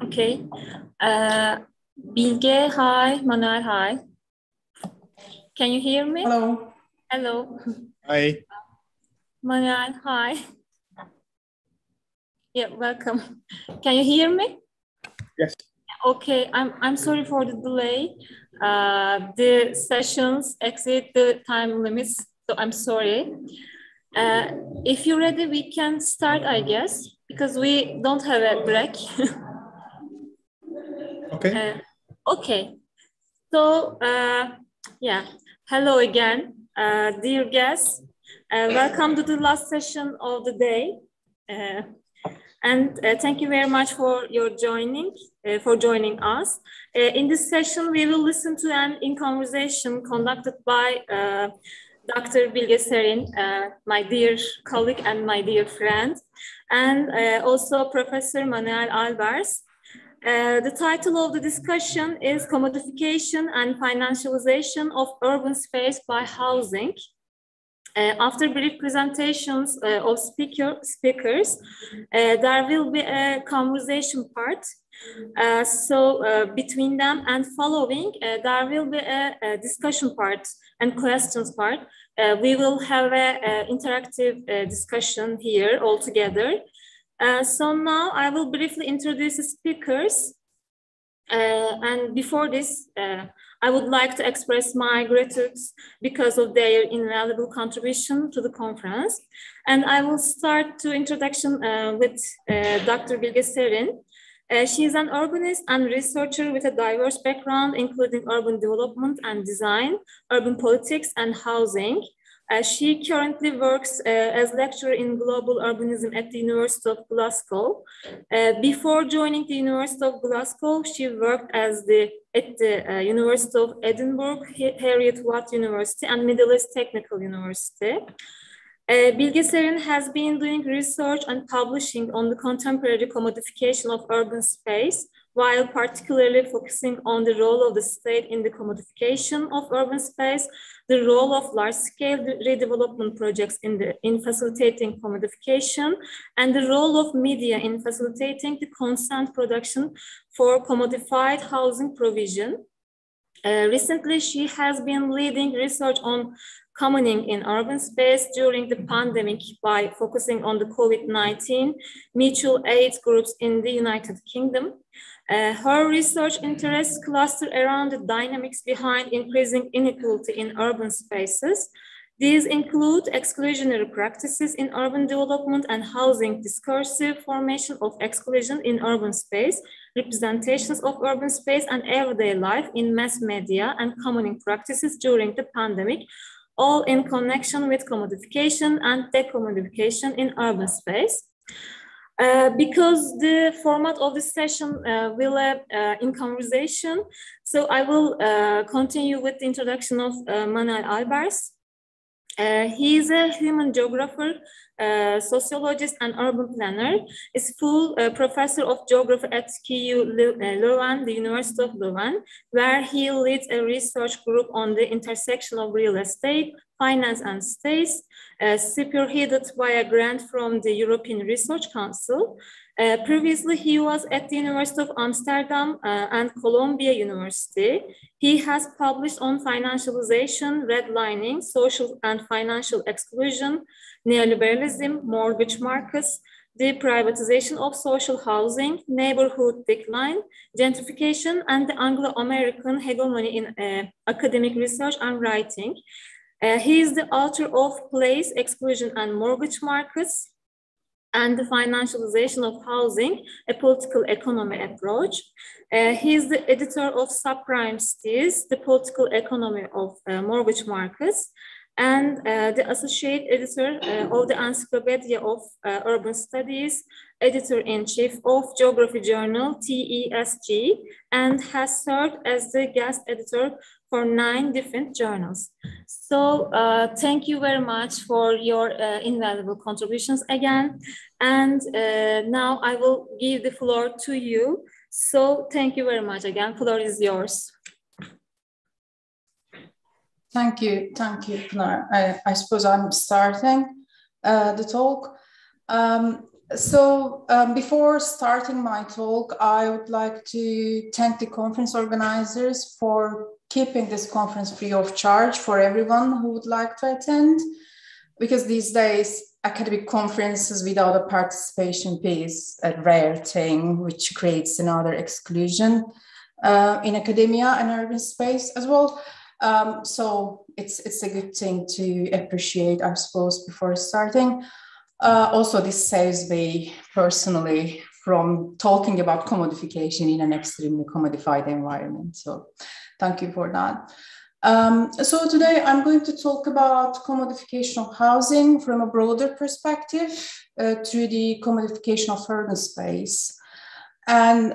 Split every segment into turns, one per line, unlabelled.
Okay. Bilge, hi. Manuel, hi. Can you hear me?
Hello.
Hello.
Hi.
Manuel, hi. Yeah, welcome. Can you hear me?
Yes.
Okay, I'm sorry for the delay. The sessions exceed the time limits, so I'm sorry. If you're ready, we can start, I guess, because we don't have a break.
Okay.
Okay. So, yeah, hello again, dear guests. Welcome to the last session of the day. And thank you very much for your joining us. In this session, we will listen to an in-conversation conducted by Dr. Bilge Serin, my dear colleague and my dear friend, and also Professor Manuel Albers. The title of the discussion is Commodification and Financialization of Urban Space by Housing. After brief presentations of speakers, there will be a conversation part. Between them and following, there will be a discussion part and questions part. We will have an interactive discussion here all together. So now I will briefly introduce the speakers. And before this, I would like to express my gratitude because of their invaluable contribution to the conference. And I will start the introduction with Dr. Bilge Serin. She is an urbanist and researcher with a diverse background, including urban development and design, urban politics, and housing. She currently works as lecturer in global urbanism at the University of Glasgow. Before joining the University of Glasgow, she worked at the University of Edinburgh, Heriot Watt University, and Middle East Technical University. Bilge Serin has been doing research and publishing on the contemporary commodification of urban space, while particularly focusing on the role of the state in the commodification of urban space, the role of large-scale redevelopment projects in facilitating commodification, and the role of media in facilitating the consent production for commodified housing provision. Recently, she has been leading research on commoning in urban space during the pandemic by focusing on the COVID-19 mutual aid groups in the United Kingdom. Her research interests cluster around the dynamics behind increasing inequality in urban spaces. These include exclusionary practices in urban development and housing, discursive formation of exclusion in urban space, representations of urban space and everyday life in mass media, and commoning practices during the pandemic, all in connection with commodification and decommodification in urban space. Because the format of this session will have in conversation, so I will continue with the introduction of Manuel Albers. He is a human geographer, sociologist, and urban planner. Is full professor of geography at KU Leuven, the University of Leuven, where he leads a research group on the intersection of real estate, finance, and space, spearheaded by a grant from the European Research Council. Previously, he was at the University of Amsterdam and Columbia University. He has published on financialization, redlining, social and financial exclusion, neoliberalism, mortgage markets, the privatization of social housing, neighborhood decline, gentrification, and the Anglo-American hegemony in academic research and writing. He is the author of Place, Exclusion, and Mortgage Markets, and the Financialization of Housing, a Political Economy Approach. He is the editor of Subprime Cities, the Political Economy of Mortgage Markets, and the associate editor of the Encyclopedia of Urban Studies, editor-in-chief of Geography Journal, TESG, and has served as the guest editor for 9 different journals. So thank you very much for your invaluable contributions again. And now I will give the floor to you. So thank you very much again. Floor is yours.
Thank you, Pinar. I suppose I'm starting. the talk. Before starting my talk, I would like to thank the conference organizers for keeping this conference free of charge for everyone who would like to attend, because these days academic conferences without a participation fee is a rare thing, which creates another exclusion in academia and urban space as well. So it's a good thing to appreciate, I suppose, before starting. Also, this saves me personally from talking about commodification in an extremely commodified environment. So thank you for that. So today I'm going to talk about commodification of housing from a broader perspective through the commodification of urban space. And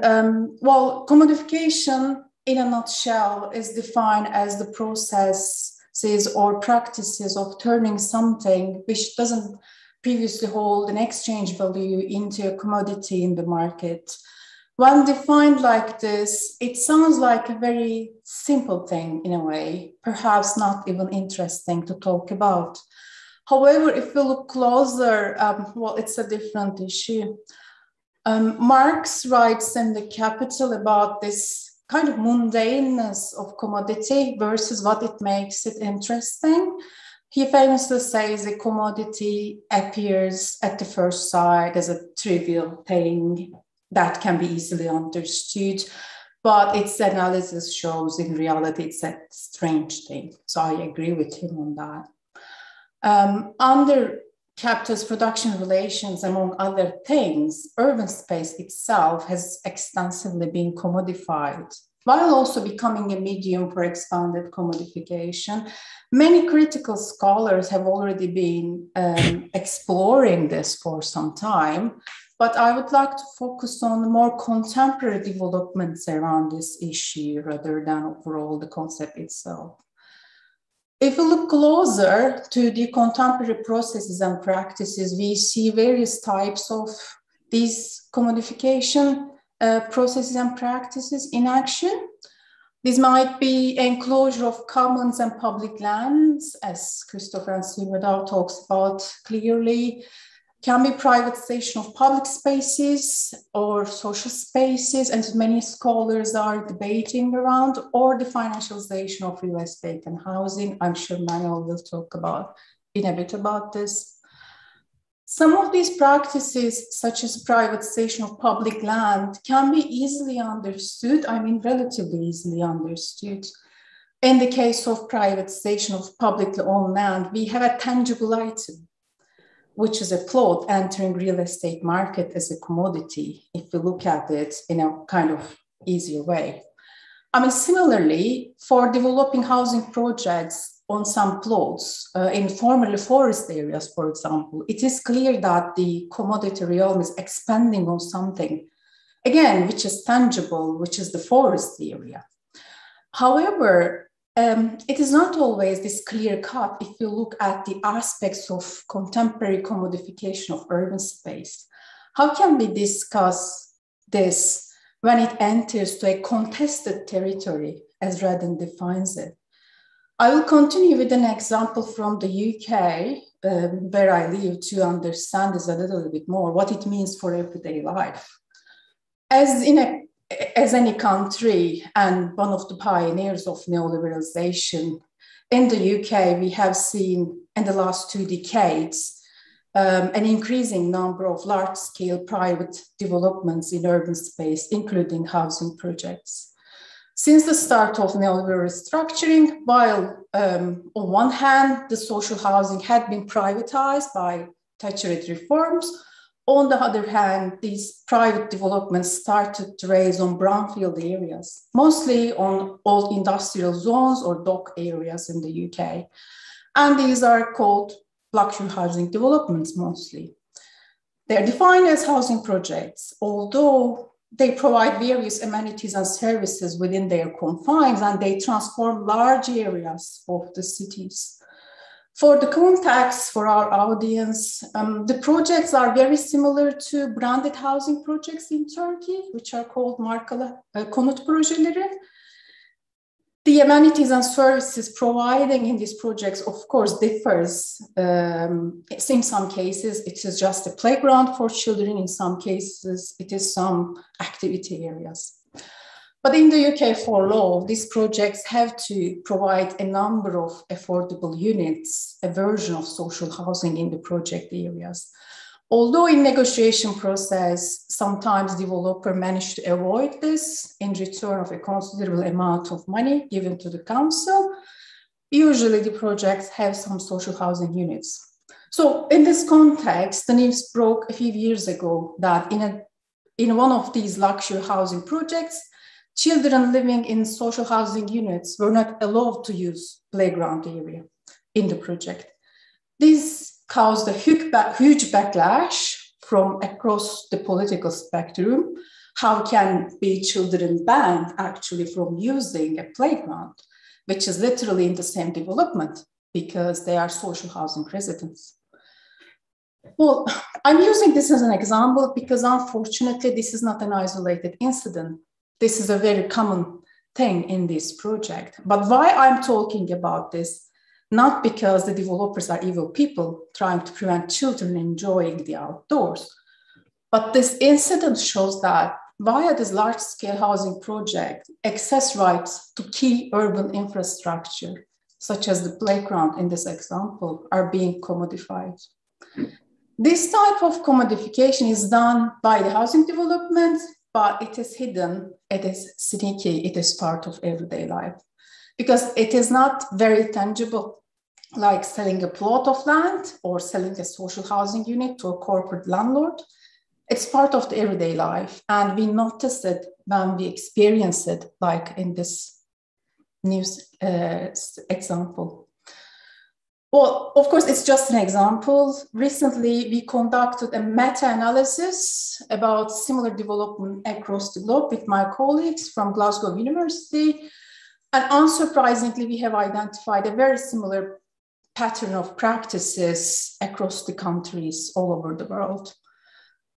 well, commodification in a nutshell is defined as the processes or practices of turning something which doesn't previously hold an exchange value into a commodity in the market. When defined like this, it sounds like a very simple thing in a way, perhaps not even interesting to talk about. However, if we look closer, well, it's a different issue. Marx writes in The Capital about this kind of mundaneness of commodity versus what it makes it interesting. He famously says a commodity appears at the first sight as a trivial thing that can be easily understood, but its analysis shows in reality it's a strange thing. So I agree with him on that. Under Chapter's production relations, among other things, urban space itself has extensively been commodified, while also becoming a medium for expanded commodification. Many critical scholars have already been exploring this for some time, but I would like to focus on more contemporary developments around this issue rather than overall the concept itself. If we look closer to the contemporary processes and practices, we see various types of these commodification processes and practices in action. This might be enclosure of commons and public lands, as Christopher and Silverdow talks about clearly. Can be privatization of public spaces or social spaces, and many scholars are debating around, or the financialization of real estate and housing. I'm sure Manuel will talk about in a bit about this. Some of these practices, such as privatization of public land, can be easily understood, I mean, relatively easily understood. In the case of privatization of publicly owned land, we have a tangible item, which is a plot entering real estate market as a commodity, if we look at it in a kind of easier way. I mean, similarly, for developing housing projects on some plots in formerly forest areas, for example, it is clear that the commodity realm is expanding on something, again, which is tangible, which is the forest area. However, it is not always this clear cut if you look at the aspects of contemporary commodification of urban space. How can we discuss this when it enters to a contested territory, as Redden defines it? I will continue with an example from the UK, where I live, to understand this a little bit more, what it means for everyday life. As any country and one of the pioneers of neoliberalization, in the UK, we have seen in the last 2 decades an increasing number of large-scale private developments in urban space, including housing projects. Since the start of neoliberal restructuring, while on one hand, the social housing had been privatized by Thatcherite reforms, on the other hand, these private developments started to raise on brownfield areas, mostly on old industrial zones or dock areas in the UK. And these are called luxury housing developments mostly. They're defined as housing projects, although they provide various amenities and services within their confines, and they transform large areas of the cities. For the context for our audience, the projects are very similar to branded housing projects in Turkey, which are called markalı konut projeleri. The amenities and services providing in these projects, of course, differs. In some cases, it is just a playground for children. In some cases, it is some activity areas. But in the UK, for law, these projects have to provide a number of affordable units, a version of social housing in the project areas. Although in negotiation process, sometimes developer managed to avoid this in return of a considerable amount of money given to the council, usually the projects have some social housing units. So in this context, the news broke a few years ago that in one of these luxury housing projects, children living in social housing units were not allowed to use playground area in the project. This caused a huge backlash from across the political spectrum. How can be children banned actually from using a playground, which is literally in the same development because they are social housing residents? Well, I'm using this as an example because unfortunately, this is not an isolated incident. This is a very common thing in this project. But why I'm talking about this? Not because the developers are evil people trying to prevent children enjoying the outdoors, but this incident shows that via this large-scale housing project, access rights to key urban infrastructure, such as the playground in this example, are being commodified. This type of commodification is done by the housing development, but it is hidden, it is sneaky, it is part of everyday life. Because it is not very tangible, like selling a plot of land or selling a social housing unit to a corporate landlord. It's part of the everyday life. And we notice it when we experience it, like in this news example. Well, of course, it's just an example. Recently, we conducted a meta-analysis about similar development across the globe with my colleagues from Glasgow University. And unsurprisingly, we have identified a very similar pattern of practices across the countries all over the world.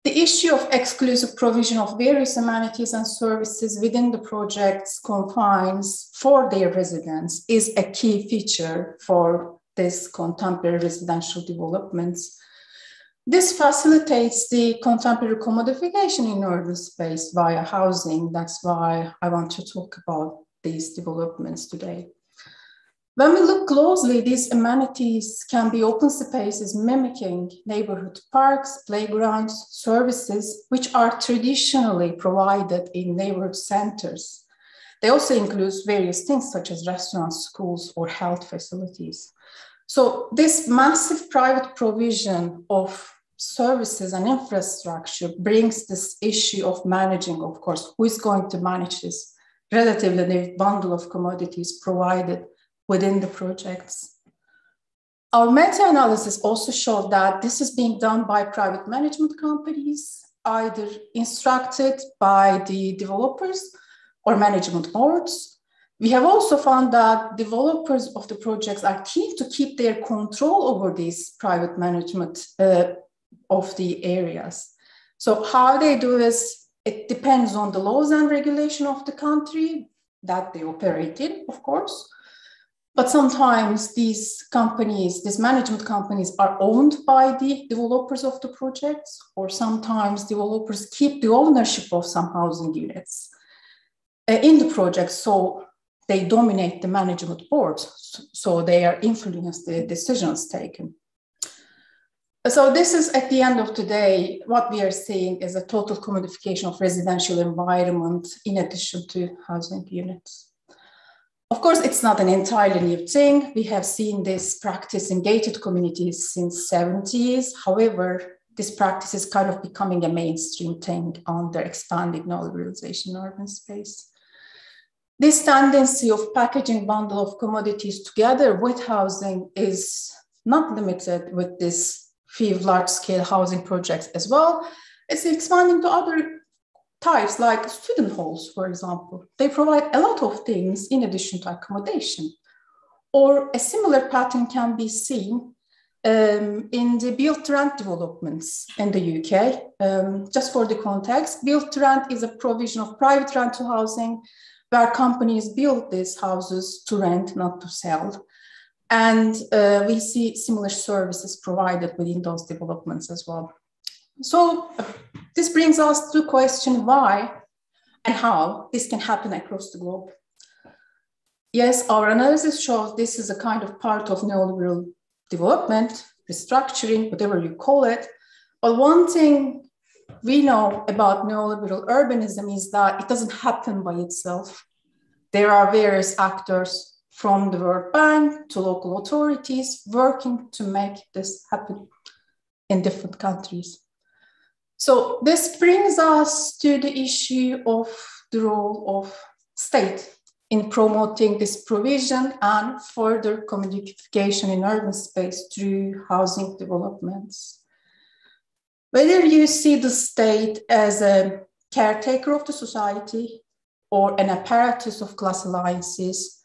The issue of exclusive provision of various amenities and services within the project's confines for their residents is a key feature for this contemporary residential developments. This facilitates the contemporary commodification in urban space via housing. That's why I want to talk about these developments today. When we look closely, these amenities can be open spaces mimicking neighborhood parks, playgrounds, services, which are traditionally provided in neighborhood centers. They also include various things such as restaurants, schools, or health facilities. So this massive private provision of services and infrastructure brings this issue of managing, of course, who is going to manage this relatively new bundle of commodities provided within the projects. Our meta-analysis also showed that this is being done by private management companies, either instructed by the developers or management boards. We have also found that developers of the projects are keen to keep their control over these private management of the areas. So how they do this, it depends on the laws and regulation of the country that they operate in, of course. But sometimes these companies, these management companies are owned by the developers of the projects, or sometimes developers keep the ownership of some housing units in the project. So they dominate the management boards, so they are influencing the decisions taken. So this is, at the end of the day, what we are seeing is a total commodification of residential environment in addition to housing units. Of course, it's not an entirely new thing. We have seen this practice in gated communities since the 70s. However, this practice is kind of becoming a mainstream thing under expanding liberalization in urban space. This tendency of packaging bundle of commodities together with housing is not limited with this few large-scale housing projects as well. It's expanding to other types like student halls, for example. They provide a lot of things in addition to accommodation. Or a similar pattern can be seen in the build-to-rent developments in the UK. Just for the context, build-to-rent is a provision of private rental housing where companies build these houses to rent, not to sell. And we see similar services provided within those developments as well. So this brings us to question why and how this can happen across the globe. Yes, our analysis shows this is a kind of part of neoliberal development, restructuring, whatever you call it. But one thing we know about neoliberal urbanism is that it doesn't happen by itself. There are various actors from the World Bank to local authorities working to make this happen in different countries. So this brings us to the issue of the role of state in promoting this provision and further commodification in urban space through housing developments. Whether you see the state as a caretaker of the society or an apparatus of class alliances,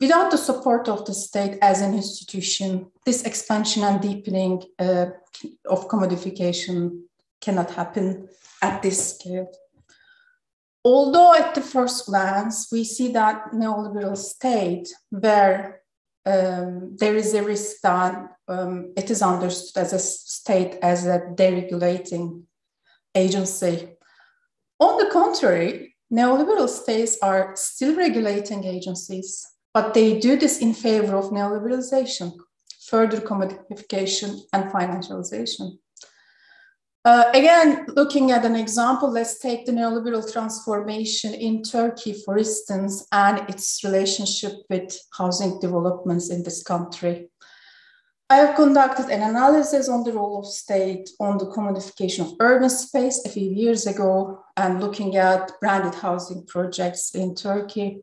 without the support of the state as an institution, this expansion and deepening of commodification cannot happen at this scale. Although at the first glance, we see that neoliberal state where there is a risk that it is understood as a state as a deregulating agency. On the contrary, neoliberal states are still regulating agencies, but they do this in favor of neoliberalization, further commodification, and financialization. Again, looking at an example, let's take the neoliberal transformation in Turkey, for instance, and its relationship with housing developments in this country. I have conducted an analysis on the role of state on the commodification of urban space a few years ago and looking at branded housing projects in Turkey.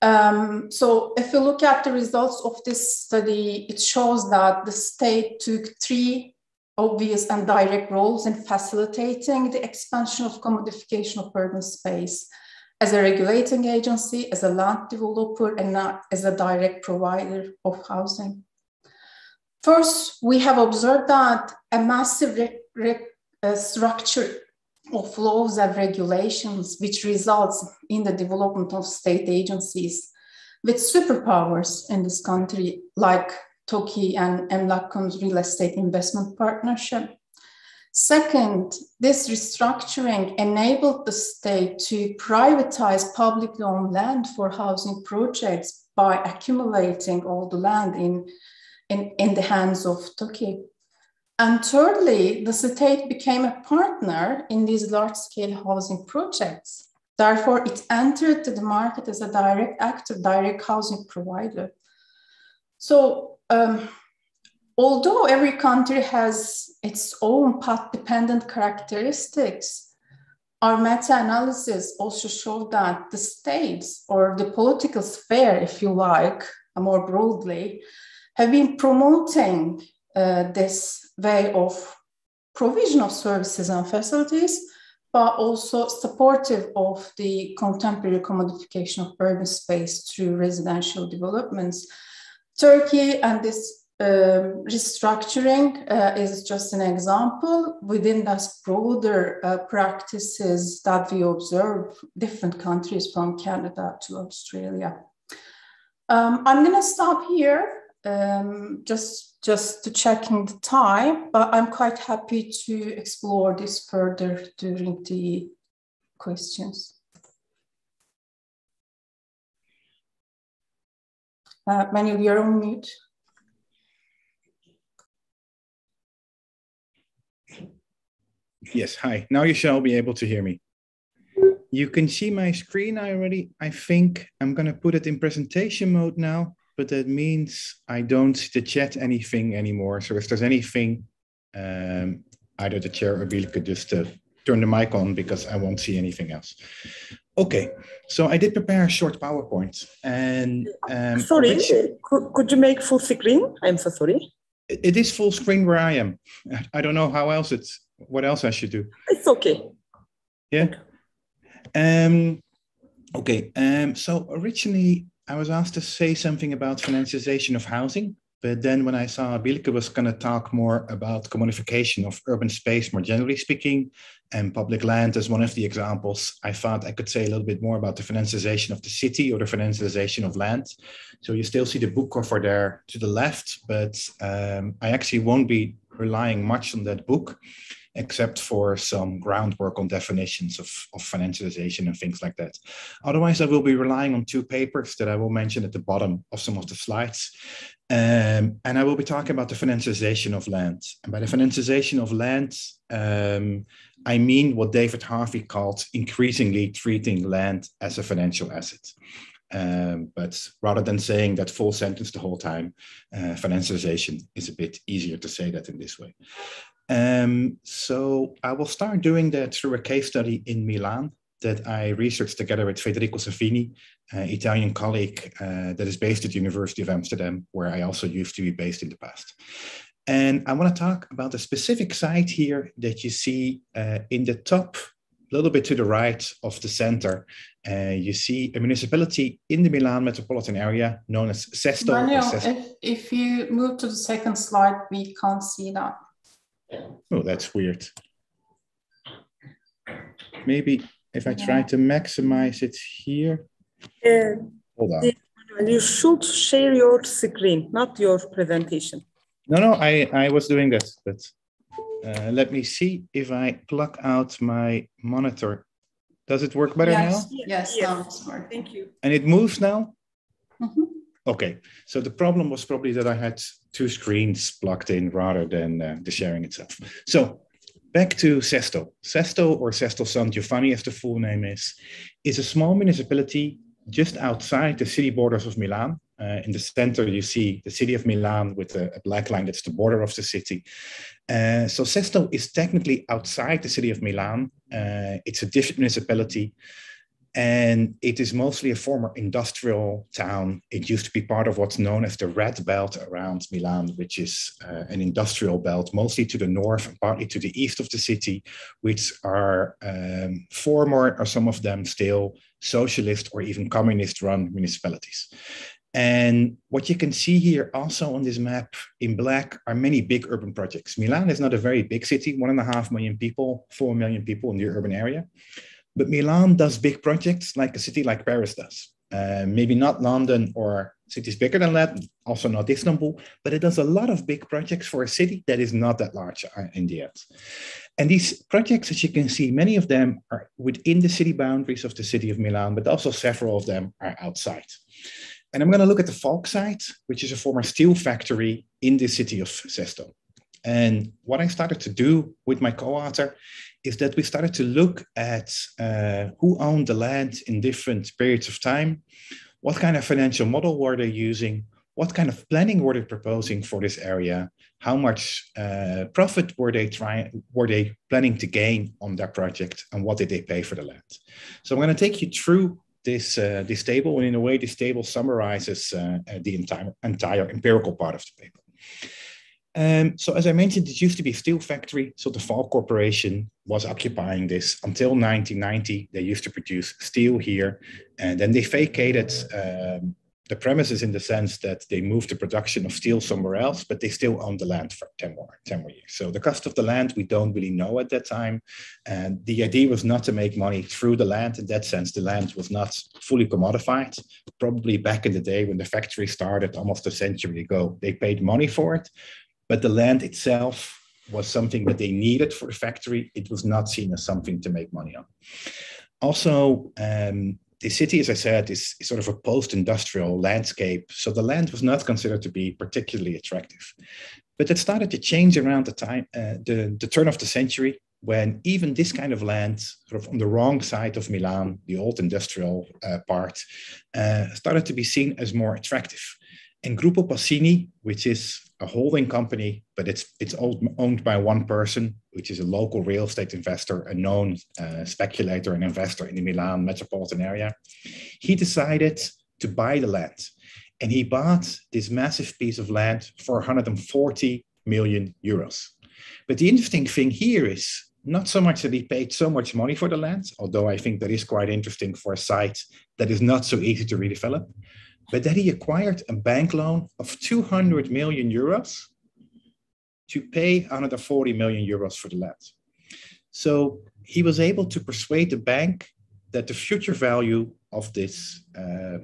So if you look at the results of this study, it shows that the state took three obvious and direct roles in facilitating the expansion of commodification of urban space as a regulating agency, as a land developer, and not as a direct provider of housing. First, we have observed that a massive structure of laws and regulations, which results in the development of state agencies with superpowers in this country, like TOKİ and Emlakkon's real estate investment partnership. Second, this restructuring enabled the state to privatize publicly owned land for housing projects by accumulating all the land in the hands of TOKİ. And thirdly, the state became a partner in these large-scale housing projects. Therefore, it entered the market as a direct actor, direct housing provider. So, although every country has its own path-dependent characteristics, our meta-analysis also showed that the states, or the political sphere, if you like, more broadly, have been promoting this way of provision of services and facilities, but also supportive of the contemporary commodification of urban space through residential developments. Turkey and this restructuring is just an example within those broader practices that we observe different countries from Canada to Australia. I'm going to stop here just to checking the time, but I'm quite happy to explore this further during the questions. Manuel, you're on mute.
Yes, hi. Now you shall be able to hear me. You can see my screen already. I think I'm going to put it in presentation mode now, but that means I don't see the chat anything anymore. So if there's anything, either the chair or Bill could just turn the mic on because I won't see anything else. Okay, so I did prepare a short PowerPoint and
sorry, could you make full screen? I'm so sorry.
It is full screen where I am. I don't know how else what else I should do.
It's okay.
Yeah. Okay. So originally I was asked to say something about financialization of housing, But then when I saw Bielke was going to talk more about commodification of urban space, more generally speaking, and public land as one of the examples, I thought I could say a little bit more about the financialization of the city or the financialization of land. So you still see the book cover there to the left, but I actually won't be relying much on that book, except for some groundwork on definitions of financialization and things like that. Otherwise, I will be relying on two papers that I will mention at the bottom of some of the slides. And I will be talking about the financialization of land. And by the financialization of land, I mean what David Harvey called increasingly treating land as a financial asset. But rather than saying that full sentence the whole time, financialization is a bit easier to say that in this way. So I will start doing that through a case study in Milan that I researched together with Federico Savini, an Italian colleague that is based at the University of Amsterdam, where I also used to be based in the past. And I want to talk about a specific site here that you see in the top, a little bit to the right of the center. You see a municipality in the Milan metropolitan area known as Sesto.
Manuel, if you move to the second slide, we can't see that.
Oh, that's weird. Maybe if I try to maximize it here. Hold on.
You should share your screen, not your presentation.
No, I was doing that. But let me see if I plug out my monitor. Does it work better now?
Yes, now it's working.
Thank you.
And it moves now?
Mm-hmm.
Okay, so the problem was probably that I had two screens plugged in rather than the sharing itself. So back to Sesto. Sesto, or Sesto San Giovanni as the full name is a small municipality just outside the city borders of Milan. In the center, you see the city of Milan with a black line, that's the border of the city. So Sesto is technically outside the city of Milan. It's a district municipality. And it is mostly a former industrial town. It used to be part of what's known as the Red Belt around Milan, which is an industrial belt, mostly to the north and partly to the east of the city, which are former, or some of them still, socialist or even communist-run municipalities. And what you can see here also on this map in black are many big urban projects. Milan is not a very big city, 1.5 million people, 4 million people in the urban area. But Milan does big projects like a city like Paris does. Maybe not London or cities bigger than that, also not Istanbul, but it does a lot of big projects for a city that is not that large in the end. And these projects, as you can see, many of them are within the city boundaries of the city of Milan, but also several of them are outside. And I'm going to look at the Falk site, which is a former steel factory in the city of Sesto. And what I started to do with my co-author is that we started to look at who owned the land in different periods of time, what kind of financial model were they using, what kind of planning were they proposing for this area, how much profit were they planning to gain on their project, and what did they pay for the land. So I'm going to take you through this table, and in a way this table summarizes the entire empirical part of the paper. So as I mentioned, it used to be a steel factory. So the Falk Corporation was occupying this until 1990. They used to produce steel here. And then they vacated the premises in the sense that they moved the production of steel somewhere else, but they still own the land for 10 more years. So the cost of the land, we don't really know at that time. And the idea was not to make money through the land. In that sense, the land was not fully commodified. Probably back in the day when the factory started almost a century ago, they paid money for it. But the land itself was something that they needed for the factory. It was not seen as something to make money on. Also, the city, as I said, is sort of a post-industrial landscape. So the land was not considered to be particularly attractive. But it started to change around the time, the turn of the century, when even this kind of land, sort of on the wrong side of Milan, the old industrial part, started to be seen as more attractive. And Gruppo Passini, which is a holding company, but it's owned by one person, which is a local real estate investor, a known speculator and investor in the Milan metropolitan area, he decided to buy the land. And he bought this massive piece of land for 140 million euros. But the interesting thing here is not so much that he paid so much money for the land, although I think that is quite interesting for a site that is not so easy to redevelop. but that he acquired a bank loan of 200 million euros to pay 140 million euros for the land. So he was able to persuade the bank that the future value of this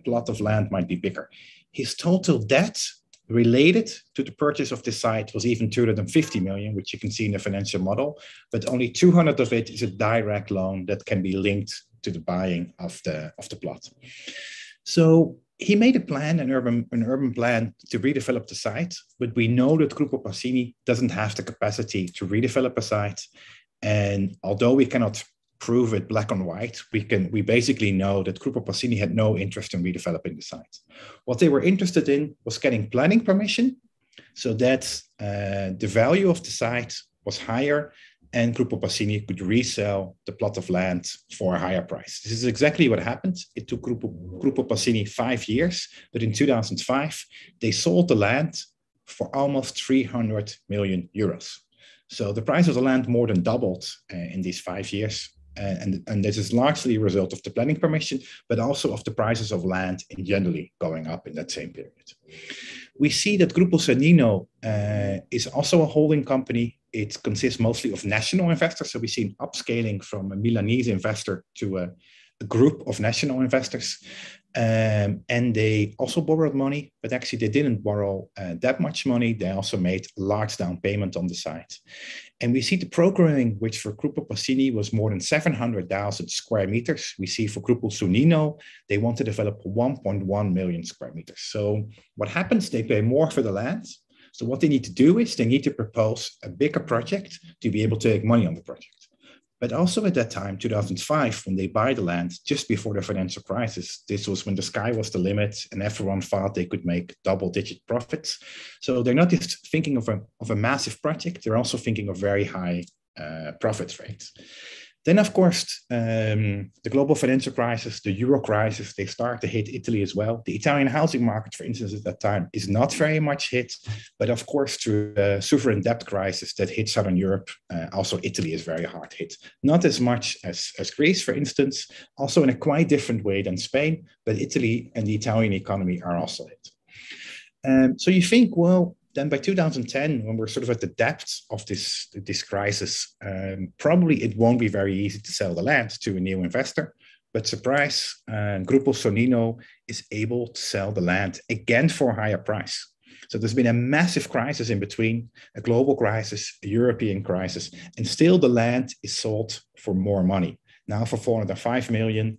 plot of land might be bigger. His total debt related to the purchase of this site was even 250 million, which you can see in the financial model, but only 200 of it is a direct loan that can be linked to the buying of the plot. So he made a plan, an urban plan to redevelop the site, but we know that Gruppo Pacini doesn't have the capacity to redevelop a site. And although we cannot prove it black and white, we basically know that Gruppo Pacini had no interest in redeveloping the site. What they were interested in was getting planning permission so that the value of the site was higher and Gruppo Pacini could resell the plot of land for a higher price. This is exactly what happened. It took Gruppo Pacini 5 years, but in 2005, they sold the land for almost 300 million euros. So the price of the land more than doubled in these 5 years. And this is largely a result of the planning permission, but also of the prices of land in generally going up in that same period. We see that Gruppo Sonnino is also a holding company. It consists mostly of national investors. So we see an upscaling from a Milanese investor to a group of national investors. And they also borrowed money, but actually they didn't borrow that much money. They also made a large down payment on the site. And we see the programming, which for Gruppo Pacini was more than 700,000 square meters. We see for Gruppo Sonnino, they want to develop 1.1 million square meters. So what happens, they pay more for the land. So what they need to do is they need to propose a bigger project to be able to make money on the project. But also at that time, 2005, when they buy the land, just before the financial crisis, this was when the sky was the limit and everyone thought they could make double-digit profits. So they're not just thinking of a massive project, they're also thinking of very high profit rates. Then, of course, the global financial crisis, the euro crisis, they start to hit Italy as well. The Italian housing market, for instance, at that time is not very much hit. But of course, through the sovereign debt crisis that hit Southern Europe, also Italy is very hard hit. Not as much as Greece, for instance, also in a quite different way than Spain, but Italy and the Italian economy are also hit. So you think, well, then by 2010, when we're sort of at the depths of this crisis, probably it won't be very easy to sell the land to a new investor. But surprise, Gruppo Sonnino is able to sell the land again for a higher price. So there's been a massive crisis in between, a global crisis, a European crisis, and still the land is sold for more money, now for 405 million.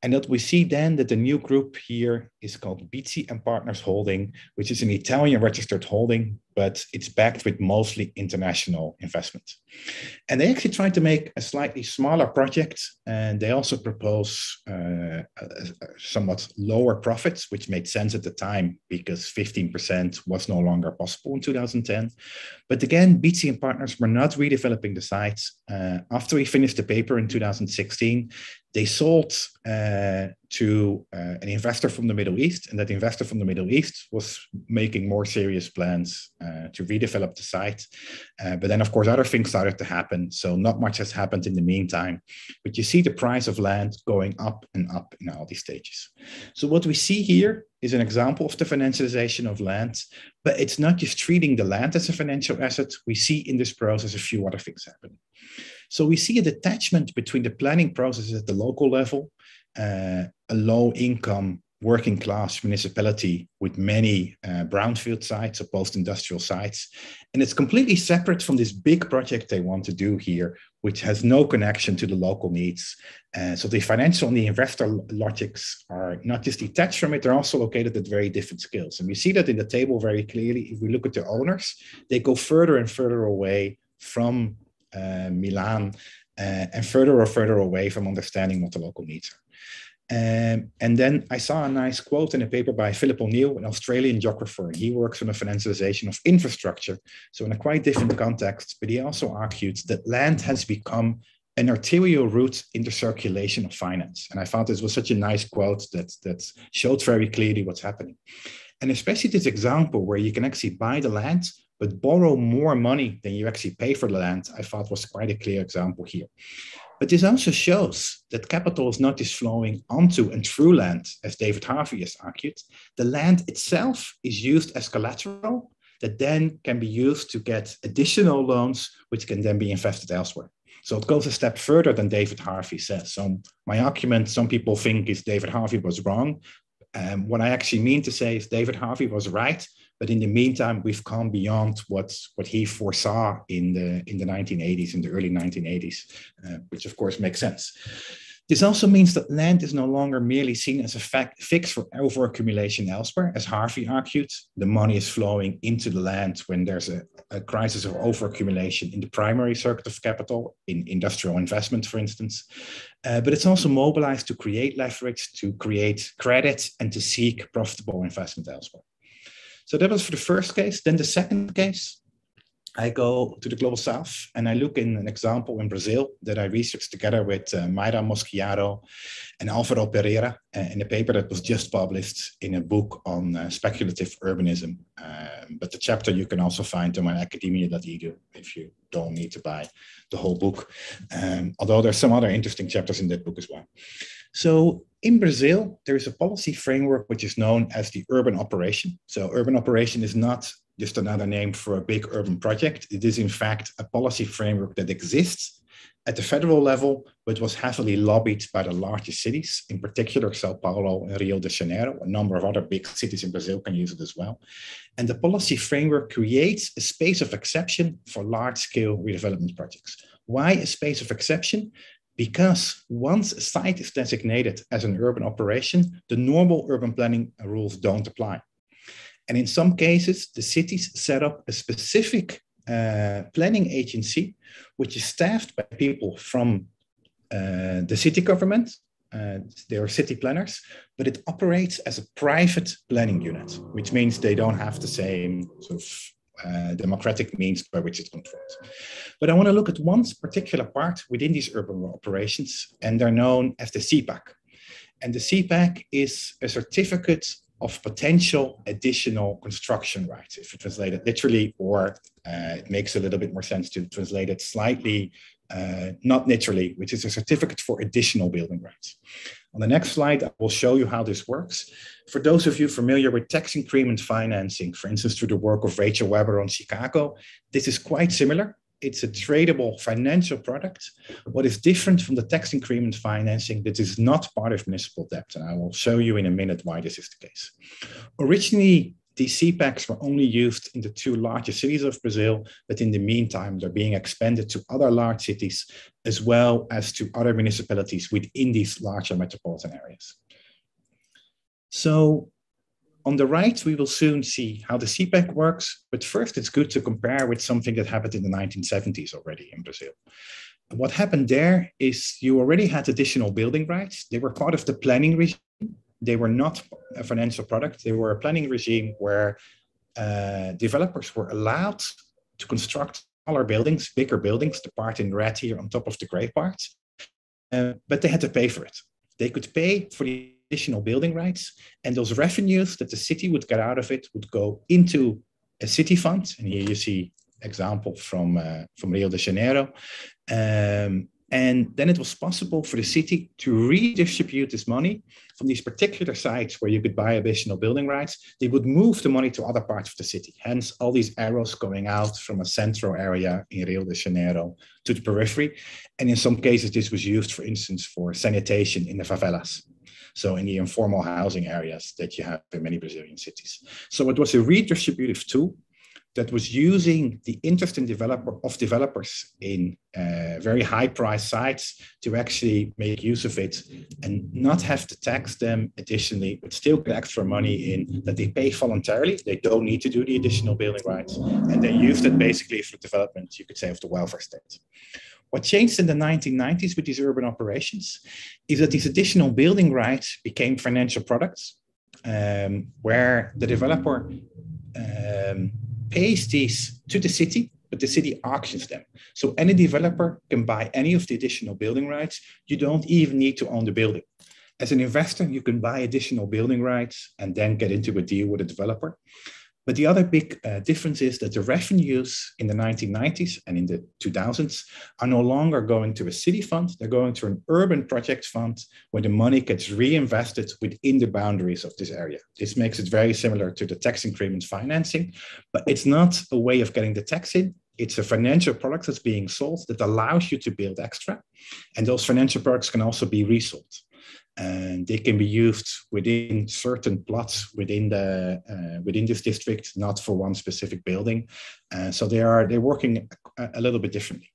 And that we see then that the new group here is called Bizzi and Partners Holding, which is an Italian registered holding, but it's backed with mostly international investment. And they actually tried to make a slightly smaller project, and they also propose somewhat lower profits, which made sense at the time because 15% was no longer possible in 2010. But again, Bizzi and Partners were not redeveloping the sites. After we finished the paper in 2016, they sold to an investor from the Middle East, and that investor from the Middle East was making more serious plans to redevelop the site. But then, of course, other things started to happen, so not much has happened in the meantime. But you see the price of land going up and up in all these stages. So what we see here is an example of the financialization of land, but it's not just treating the land as a financial asset. We see in this process a few other things happening. So we see a detachment between the planning processes at the local level, a low-income working-class municipality with many brownfield sites or post-industrial sites. And it's completely separate from this big project they want to do here, which has no connection to the local needs. So the financial and the investor logics are not just detached from it, they're also located at very different scales. And we see that in the table very clearly. If we look at the owners, they go further and further away from Milan and further away from understanding what the local needs are. And then I saw a nice quote in a paper by Philip O'Neill, an Australian geographer, and he works on the financialization of infrastructure. So in a quite different context, but he also argued that land has become an arterial route in the circulation of finance. And I thought this was such a nice quote that showed very clearly what's happening. And especially this example where you can actually buy the land, but borrow more money than you actually pay for the land, I thought was quite a clear example here. But this also shows that capital is not just flowing onto and through land, as David Harvey has argued. The land itself is used as collateral that then can be used to get additional loans, which can then be invested elsewhere. So it goes a step further than David Harvey says. So my argument, some people think, is David Harvey was wrong. What I actually mean to say is David Harvey was right, but in the meantime, we've come beyond what he foresaw in the 1980s, in the early 1980s, which of course makes sense. This also means that land is no longer merely seen as a fix for overaccumulation elsewhere. As Harvey argued, the money is flowing into the land when there's a crisis of overaccumulation in the primary circuit of capital, in industrial investment, for instance. But it's also mobilized to create leverage, to create credit, and to seek profitable investment elsewhere. So that was for the first case. Then the second case, I go to the Global South and I look in an example in Brazil that I researched together with Mayra Mosquiado and Alvaro Pereira in a paper that was just published in a book on speculative urbanism. But the chapter you can also find on my academia.edu if you don't need to buy the whole book. Although there's some other interesting chapters in that book as well. So in Brazil, there is a policy framework which is known as the urban operation. So urban operation is not just another name for a big urban project. It is in fact a policy framework that exists at the federal level, but was heavily lobbied by the largest cities, in particular Sao Paulo and Rio de Janeiro. A number of other big cities in Brazil can use it as well. And the policy framework creates a space of exception for large-scale redevelopment projects. Why a space of exception? Because once a site is designated as an urban operation, the normal urban planning rules don't apply. And in some cases, the cities set up a specific planning agency, which is staffed by people from the city government. They are city planners, but it operates as a private planning unit, which means they don't have the same sort of democratic means by which it's controlled. But I want to look at one particular part within these urban operations, and they're known as the CPAC. And the CPAC is a certificate of potential additional construction rights, if you translate it literally, or it makes a little bit more sense to translate it slightly, not literally, which is a certificate for additional building rights. On the next slide, I will show you how this works. For those of you familiar with tax increment financing, for instance, through the work of Rachel Weber on Chicago, this is quite similar. It's a tradable financial product. What is different from the tax increment financing, that is not part of municipal debt. And I will show you in a minute why this is the case. Originally, these CPACs were only used in the two largest cities of Brazil, but in the meantime, they're being expanded to other large cities, as well as to other municipalities within these larger metropolitan areas. So on the right, we will soon see how the CPAC works, but first it's good to compare with something that happened in the 1970s already in Brazil. What happened there is you already had additional building rights. They were part of the planning regime. They were not a financial product. They were a planning regime where developers were allowed to construct smaller buildings, bigger buildings, the part in red here on top of the gray parts, but they had to pay for it. They could pay for the additional building rights, and those revenues that the city would get out of it would go into a city fund. And here you see example from Rio de Janeiro. And then it was possible for the city to redistribute this money from these particular sites where you could buy additional building rights. They would move the money to other parts of the city. Hence, all these arrows going out from a central area in Rio de Janeiro to the periphery. And in some cases, this was used, for instance, for sanitation in the favelas. So in the informal housing areas that you have in many Brazilian cities. So it was a redistributive tool that was using the interest in developers in very high-priced sites to actually make use of it and not have to tax them additionally, but still get extra money in that they pay voluntarily. They don't need to do the additional building rights, and they used it basically for development, you could say, of the welfare state. What changed in the 1990s with these urban operations is that these additional building rights became financial products where the developer pays these to the city, but the city auctions them. So any developer can buy any of the additional building rights. You don't even need to own the building. As an investor, you can buy additional building rights and then get into a deal with a developer. But the other big difference is that the revenues in the 1990s and in the 2000s are no longer going to a city fund. They're going to an urban project fund where the money gets reinvested within the boundaries of this area. This makes it very similar to the tax increment financing, but it's not a way of getting the tax in. It's a financial product that's being sold that allows you to build extra. And those financial products can also be resold. And they can be used within certain plots within this district, not for one specific building. So they're working a little bit differently.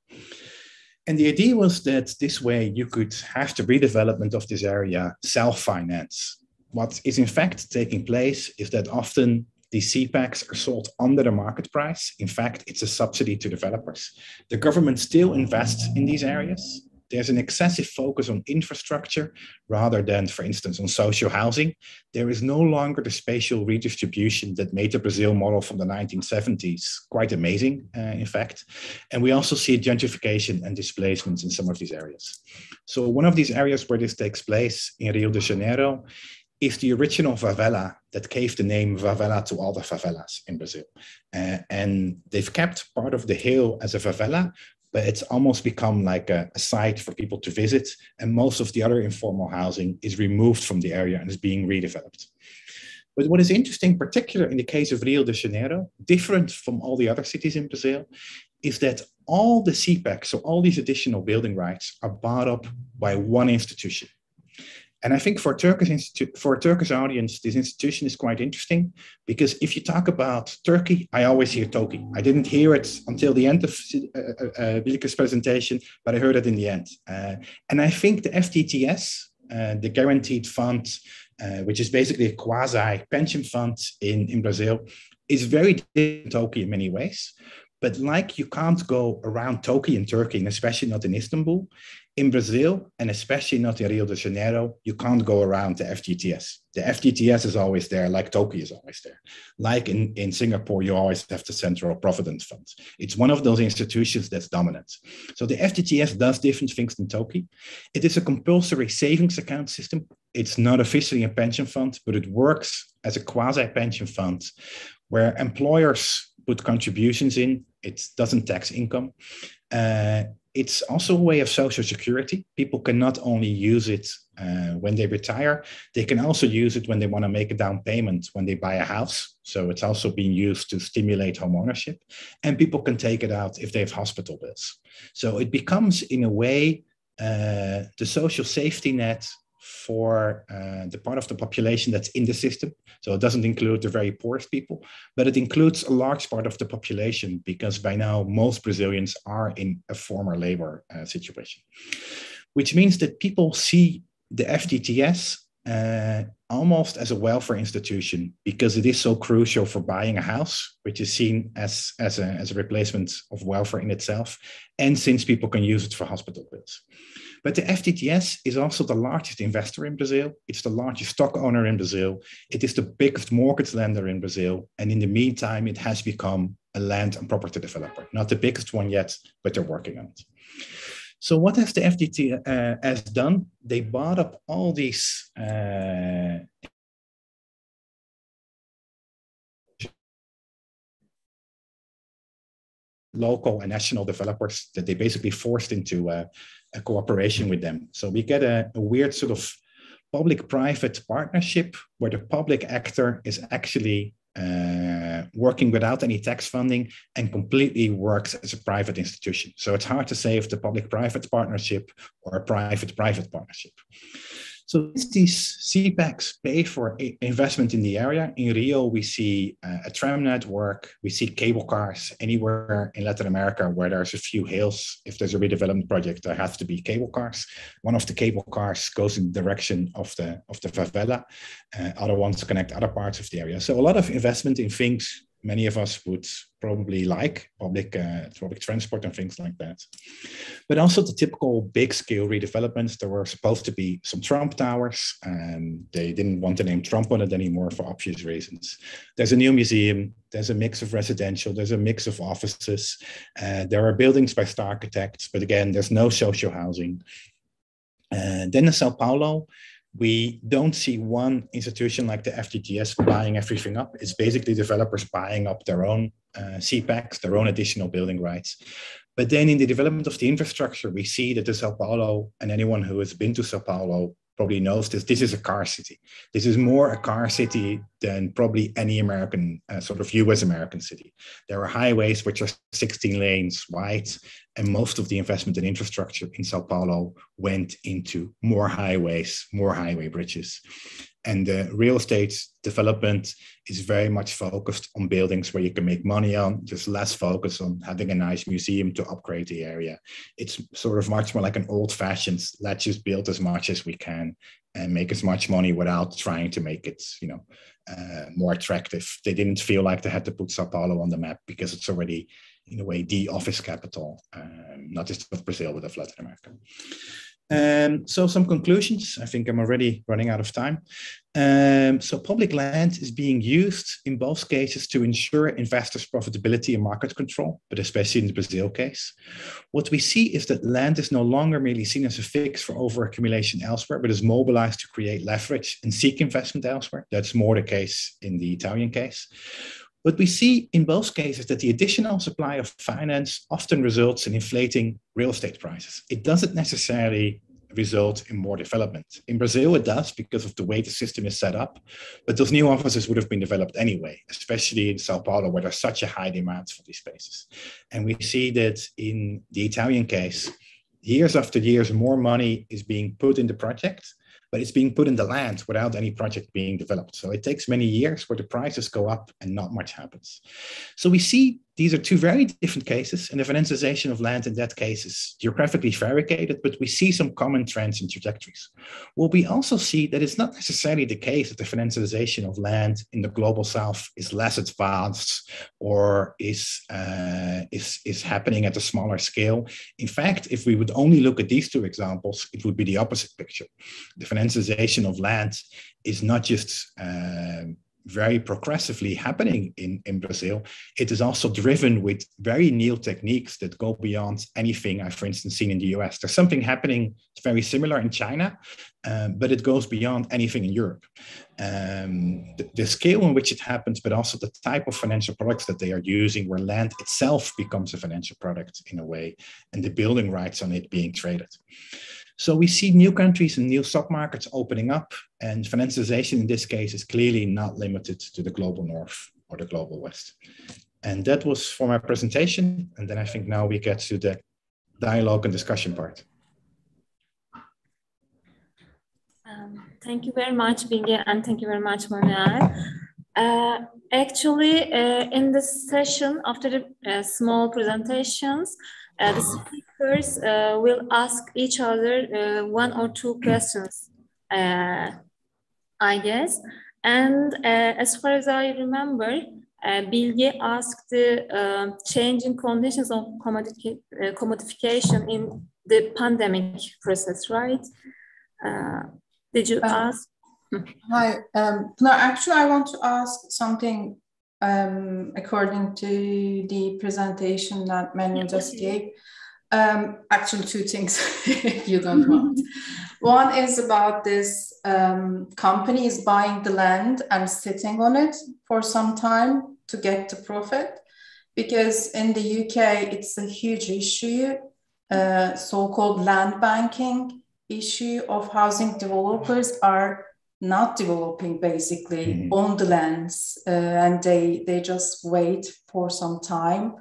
And the idea was that this way you could have the redevelopment of this area self-finance. What is in fact taking place is that often these CPACs are sold under the market price. In fact, it's a subsidy to developers. The government still invests in these areas. There's an excessive focus on infrastructure rather than, for instance, on social housing. There is no longer the spatial redistribution that made the Brazil model from the 1970s quite amazing, in fact. And we also see gentrification and displacements in some of these areas. So one of these areas where this takes place in Rio de Janeiro is the original favela that gave the name favela to all the favelas in Brazil. And they've kept part of the hill as a favela, but it's almost become like a site for people to visit. And most of the other informal housing is removed from the area and is being redeveloped. But what is interesting, particularly in the case of Rio de Janeiro, different from all the other cities in Brazil, is that all the CPACs, so all these additional building rights, are bought up by one institution. And I think for a Turkish audience, this institution is quite interesting because if you talk about Turkey, I always hear Toki. I didn't hear it until the end of Bilge's presentation, but I heard it in the end. And I think the FTTS, the Guaranteed Fund, which is basically a quasi-pension fund in Brazil, is very different to Toki in many ways. But like you can't go around Toki in Turkey, and especially not in Istanbul, in Brazil, and especially not in Rio de Janeiro, you can't go around the FTTS. The FTTS is always there, like Toki is always there. Like in Singapore, you always have the Central Provident Fund. It's one of those institutions that's dominant. So the FTTS does different things than Toki. It is a compulsory savings account system. It's not officially a pension fund, but it works as a quasi-pension fund where employers put contributions in. It doesn't tax income. It's also a way of social security. People can not only use it when they retire, they can also use it when they want to make a down payment when they buy a house. So it's also being used to stimulate home ownership. And people can take it out if they have hospital bills. So it becomes, in a way, the social safety net for the part of the population that's in the system. So it doesn't include the very poorest people, but it includes a large part of the population because by now most Brazilians are in a former labor situation, which means that people see the FTTS almost as a welfare institution because it is so crucial for buying a house, which is seen as a replacement of welfare in itself, and since people can use it for hospital bills. But the FTTS is also the largest investor in Brazil. It's the largest stock owner in Brazil. It is the biggest mortgage lender in Brazil. And in the meantime, it has become a land and property developer. Not the biggest one yet, but they're working on it. So what has the FTTS done? They bought up all these local and national developers that they basically forced into a cooperation with them. So we get a weird sort of public-private partnership where the public actor is actually working without any tax funding and completely works as a private institution. So it's hard to say if the public-private partnership or a private-private partnership. So these CPACs pay for investment in the area. In Rio, we see a tram network. We see cable cars anywhere in Latin America where there's a few hills. If there's a redevelopment project, there have to be cable cars. One of the cable cars goes in the direction of the favela. Other ones connect other parts of the area. So a lot of investment in things many of us would probably like, public transport and things like that. But also the typical big scale redevelopments. There were supposed to be some Trump towers, and they didn't want the name Trump on it anymore for obvious reasons. There's a new museum. There's a mix of residential. There's a mix of offices. There are buildings by star architects, but again, there's no social housing. Then in Sao Paulo, we don't see one institution like the FTTS buying everything up. It's basically developers buying up their own CPACs, their own additional building rights. But then in the development of the infrastructure, we see that the Sao Paulo, and anyone who has been to Sao Paulo probably knows this is a car city. This is more a car city than probably any American, sort of US American city. There are highways which are 16 lanes wide, and most of the investment in infrastructure in Sao Paulo went into more highways, more highway bridges. And the real estate development is very much focused on buildings where you can make money on, just less focus on having a nice museum to upgrade the area. It's sort of much more like an old-fashioned, let's just build as much as we can and make as much money without trying to make it, more attractive. They didn't feel like they had to put Sao Paulo on the map because it's already, in a way, the office capital, not just of Brazil, but of Latin America. So some conclusions. I think I'm already running out of time. So public land is being used in both cases to ensure investors' profitability and market control, but especially in the Brazil case. What we see is that land is no longer merely seen as a fix for overaccumulation elsewhere, but is mobilized to create leverage and seek investment elsewhere. That's more the case in the Italian case. But we see in both cases that the additional supply of finance often results in inflating real estate prices. It doesn't necessarily result in more development. In Brazil, it does because of the way the system is set up, but those new offices would have been developed anyway, especially in Sao Paulo, where there's such a high demand for these spaces. And we see that in the Italian case, years after years, more money is being put in the project, but it's being put in the land without any project being developed. So it takes many years where the prices go up and not much happens. So we see these are two very different cases, and the financialization of land in that case is geographically variegated, but we see some common trends and trajectories. Well, we also see that it's not necessarily the case that the financialization of land in the global south is less advanced or is happening at a smaller scale. In fact, if we would only look at these two examples, it would be the opposite picture. The financialization of land is not just very progressively happening in Brazil. It is also driven with very new techniques that go beyond anything I've, for instance, seen in the US. There's something happening very similar in China, but it goes beyond anything in Europe. The scale in which it happens, but also the type of financial products that they are using, where land itself becomes a financial product in a way, and the building rights on it being traded. So we see new countries and new stock markets opening up, and financialization in this case is clearly not limited to the global north or the global west. And that was for my presentation. And then I think now we get to the dialogue and discussion part.
Thank you very much, Bilge, and thank you very much, Manuel. Actually, in this session, after the small presentations, the speakers will ask each other one or two questions, I guess. And as far as I remember, Bilge asked the changing conditions of commodification in the pandemic process, right? Did you ask?
Hi. No, actually, I want to ask something according to the presentation that Manuel just gave. Actually, two things, if you don't want. One is about this company is buying the land and sitting on it for some time to get the profit. Because in the UK, it's a huge issue, so-called land banking issue of housing developers are not developing basically on the lands, and they just wait for some time.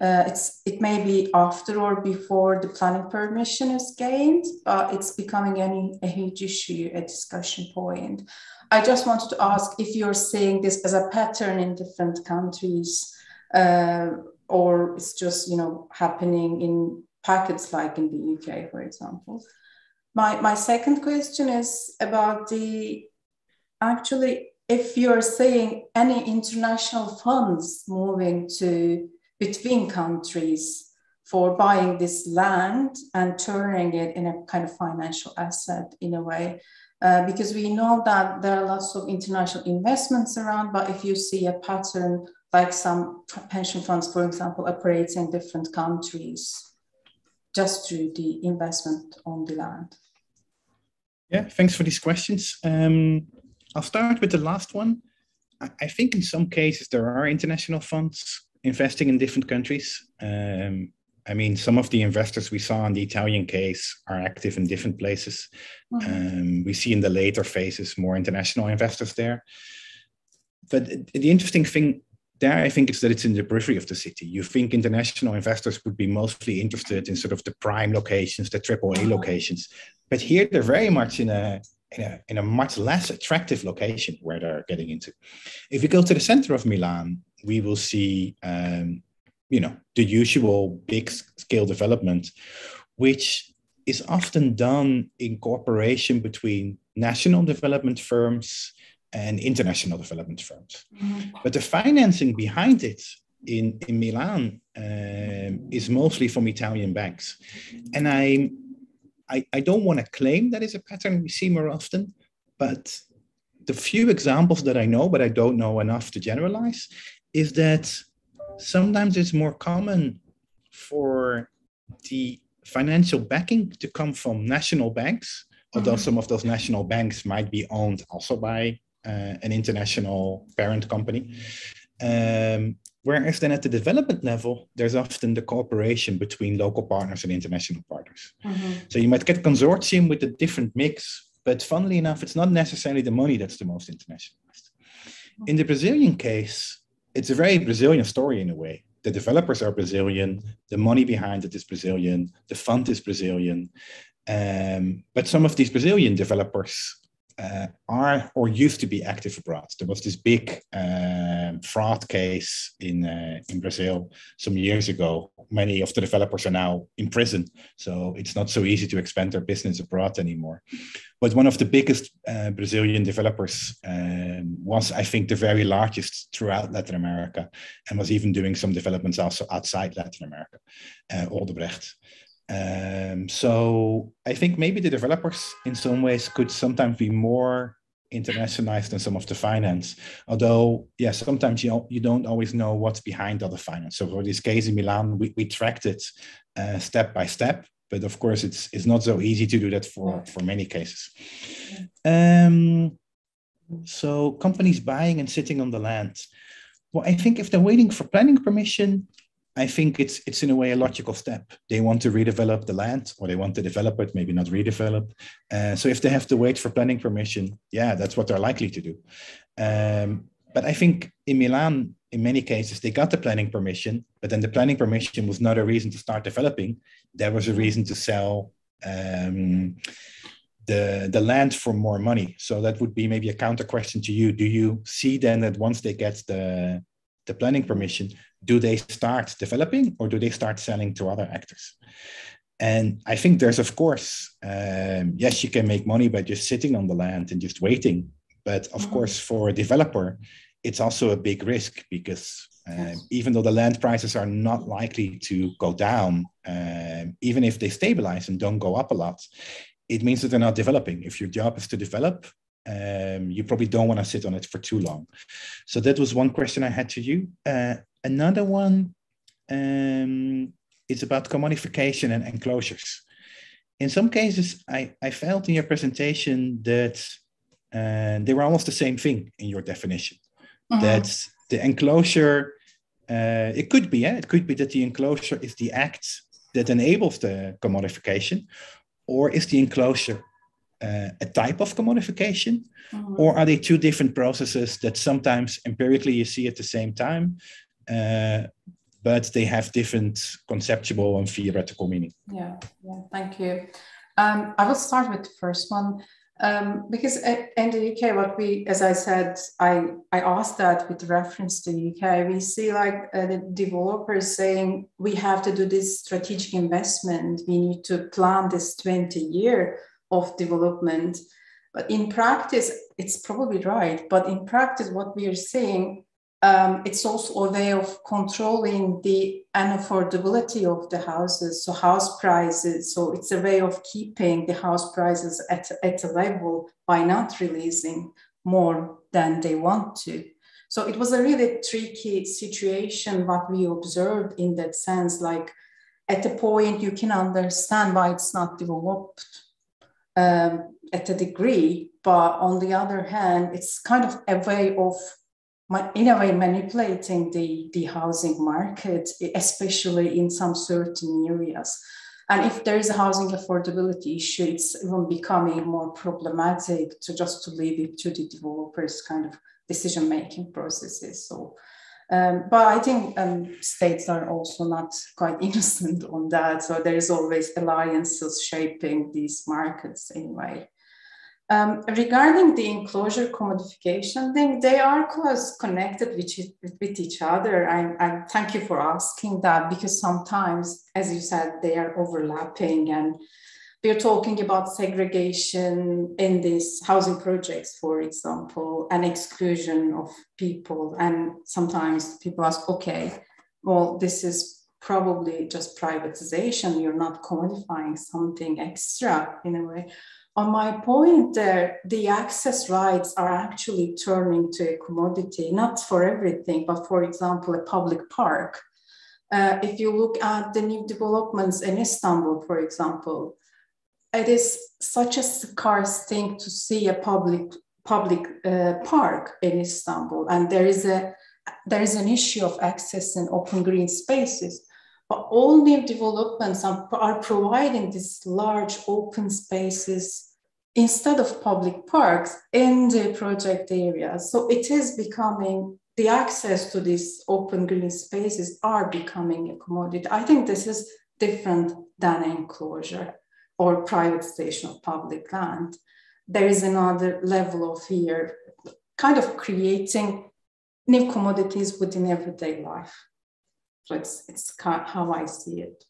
It may be after or before the planning permission is gained, but it's becoming a huge issue, a discussion point. I just wanted to ask if you're seeing this as a pattern in different countries, or it's just happening in pockets like in the UK, for example. My second question is about actually, if you're seeing any international funds moving between countries for buying this land and turning it in a kind of financial asset in a way, because we know that there are lots of international investments around, but if you see a pattern like some pension funds, for example, operate in different countries just through the investment on the land.
Yeah, thanks for these questions. I'll start with the last one. I think in some cases there are international funds investing in different countries. I mean, some of the investors we saw in the Italian case are active in different places. We see in the later phases more international investors there. But the interesting thing there, I think, is that it's in the periphery of the city. You think international investors would be mostly interested in sort of the prime locations, the AAA locations. But here they're very much in a much less attractive location where they're getting into. If you go to the center of Milan, we will see, the usual big scale development, which is often done in cooperation between national development firms and international development firms. But the financing behind it in Milan is mostly from Italian banks. And I don't want to claim that is a pattern we see more often, but the few examples that I know, but I don't know enough to generalize, is that sometimes it's more common for the financial backing to come from national banks, although some of those national banks might be owned also by an international parent company. Whereas then at the development level, there's often the cooperation between local partners and international partners. So you might get a consortium with a different mix, but funnily enough, it's not necessarily the money that's the most internationalized. In the Brazilian case, it's a very Brazilian story in a way. The developers are Brazilian, the money behind it is Brazilian, the fund is Brazilian. But some of these Brazilian developers are or used to be active abroad. There was this big fraud case in Brazil some years ago. Many of the developers are now in prison, so it's not so easy to expand their business abroad anymore. But one of the biggest Brazilian developers was, I think, the very largest throughout Latin America, and was even doing some developments also outside Latin America, Odebrecht. So I think maybe the developers in some ways could sometimes be more internationalized than some of the finance. Although, yeah, sometimes you don't always know what's behind all the finance. So for this case in Milan, we tracked it step by step. But of course, it's not so easy to do that for many cases. So companies buying and sitting on the land. Well, I think if they're waiting for planning permission, I think it's in a way a logical step. They want to redevelop the land, or they want to develop it, maybe not redevelop. So if they have to wait for planning permission, yeah, that's what they're likely to do. But I think in Milan, in many cases, they got the planning permission, but then the planning permission was not a reason to start developing. There was a reason to sell the land for more money. So that would be maybe a counter question to you. Do you see then that once they get the planning permission, do they start developing or do they start selling to other actors? And I think there's, of course, yes, you can make money by just sitting on the land and just waiting. But of course, for a developer, it's also a big risk because even though the land prices are not likely to go down, even if they stabilize and don't go up a lot, it means that they're not developing. If your job is to develop, you probably don't want to sit on it for too long. So that was one question I had to you. Another one is about commodification and enclosures. In some cases, I felt in your presentation that they were almost the same thing in your definition. That the enclosure, it could be that the enclosure is the act that enables the commodification, or is the enclosure a type of commodification, or are they two different processes that sometimes empirically you see at the same time, but they have different conceptual and theoretical meaning?
Yeah, thank you. I will start with the first one. Because in the UK, what we, as I said, I asked that with reference to the UK, we see like the developers saying, we have to do this strategic investment. We need to plan this 20-year of development. But in practice, it's probably right. But in practice, what we are seeing, it's also a way of controlling the unaffordability of the houses, so house prices. So it's a way of keeping the house prices at a level by not releasing more than they want to. So it was a really tricky situation, what we observed in that sense, like at the point you can understand why it's not developed. at a degree, but on the other hand, it's kind of a way of, in a way, manipulating the housing market, especially in some certain areas. And if there is a housing affordability issue, it's even becoming more problematic to leave it to the developers' kind of decision-making processes. So, but I think states are also not quite innocent on that. So there is always alliances shaping these markets anyway. Regarding the enclosure commodification thing, they are close connected with each other. I thank you for asking that, because sometimes, as you said, they are overlapping, and we're talking about segregation in these housing projects, for example, and exclusion of people. And sometimes people ask, okay, well, this is probably just privatization. You're not commodifying something extra in a way. On my point there, the access rights are actually turning to a commodity, not for everything, but for example, a public park. If you look at the new developments in Istanbul, for example, it is such a scarce thing to see a public park in Istanbul, and there is an issue of accessing open green spaces. But all new developments are providing these large open spaces instead of public parks in the project areas. So it is becoming, the access to these open green spaces are becoming a commodity. I think this is different than enclosure or privatization of public land. There is another level of here, kind of creating new commodities within everyday life. So it's how I see it.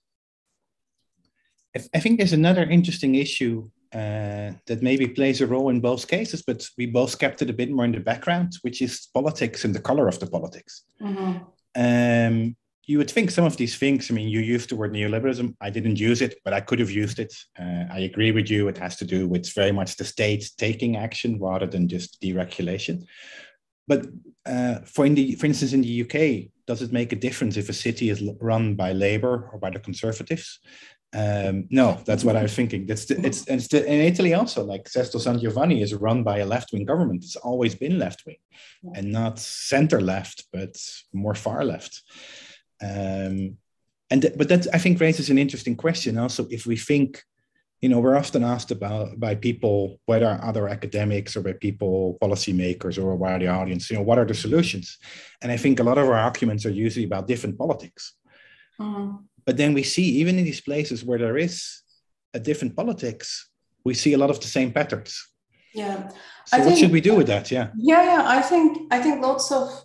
I think there's another interesting issue that maybe plays a role in both cases, but we both kept it a bit more in the background, which is politics and the color of the politics. Mm-hmm. You would think some of these things, I mean, you used the word neoliberalism. I didn't use it, but I could have used it. I agree with you. It has to do with very much the state taking action rather than just deregulation. But for instance, in the UK, does it make a difference if a city is run by Labour or by the Conservatives? No, that's what I was thinking. In Italy also, like Sesto San Giovanni is run by a left-wing government. It's always been left-wing and not center-left, but more far-left. But that, I think, raises an interesting question also. If we think, we're often asked by people, whether other academics or by people, policymakers, or by the audience, what are the solutions? And I think a lot of our arguments are usually about different politics. Mm-hmm. But then we see, even in these places where there is a different politics, we see a lot of the same patterns.
Yeah.
So what should we do with that? Yeah.
Yeah. I think lots of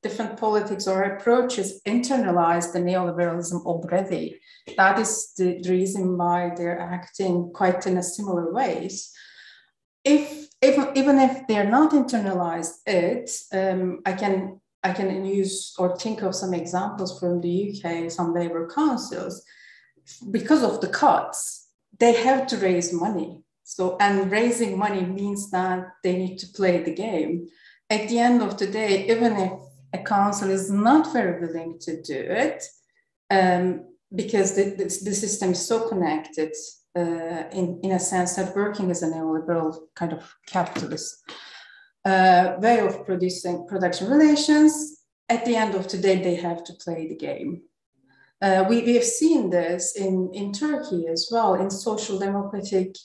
different politics or approaches internalize the neoliberalism already. That is the reason why they're acting quite in a similar ways. Even if they're not internalized I can use or think of some examples from the UK, some Labour councils. Because of the cuts, they have to raise money. And raising money means that they need to play the game. At the end of the day, even if a council is not very willing to do it, because the system is so connected in a sense that working as a neoliberal kind of capitalist way of production relations, at the end of the day, they have to play the game. We have seen this in Turkey as well, in social democratic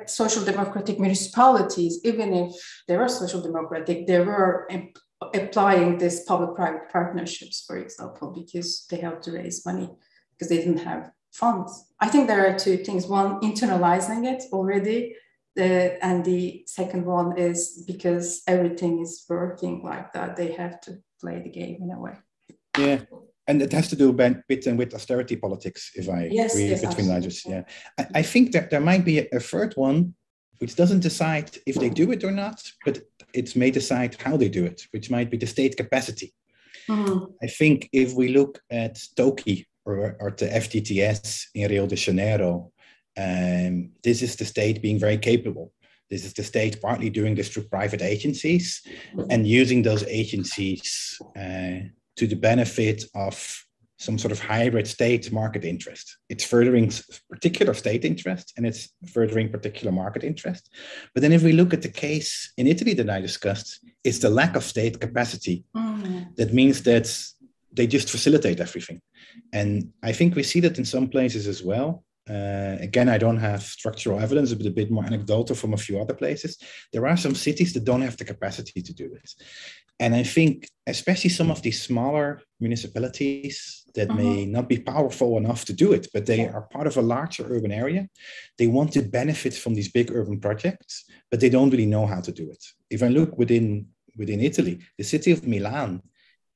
social democratic municipalities. Even if they were social democratic, they were applying this public-private partnerships, for example, because they have to raise money because they didn't have funds. I think there are two things. One, internalizing it already, and the second one is because everything is working like that, they have to play the game in a way.
Yeah, and it has to do a bit with austerity politics, if I read between lines. Yeah, I think that there might be a third one, which doesn't decide if they do it or not, but it may decide how they do it, which might be the state capacity. Mm-hmm. I think if we look at Toki or the FTTS in Rio de Janeiro, this is the state being very capable. This is the state partly doing this through private agencies and using those agencies to the benefit of some sort of hybrid state market interest. It's furthering particular state interest and it's furthering particular market interest. But then if we look at the case in Italy that I discussed, it's the lack of state capacity. That means that they just facilitate everything. And I think we see that in some places as well. Again, I don't have structural evidence, but a bit more anecdotal from a few other places. There are some cities that don't have the capacity to do it. And I think especially some of these smaller municipalities that may not be powerful enough to do it, but they are part of a larger urban area. They want to benefit from these big urban projects, but they don't really know how to do it. If I look within Italy, the city of Milan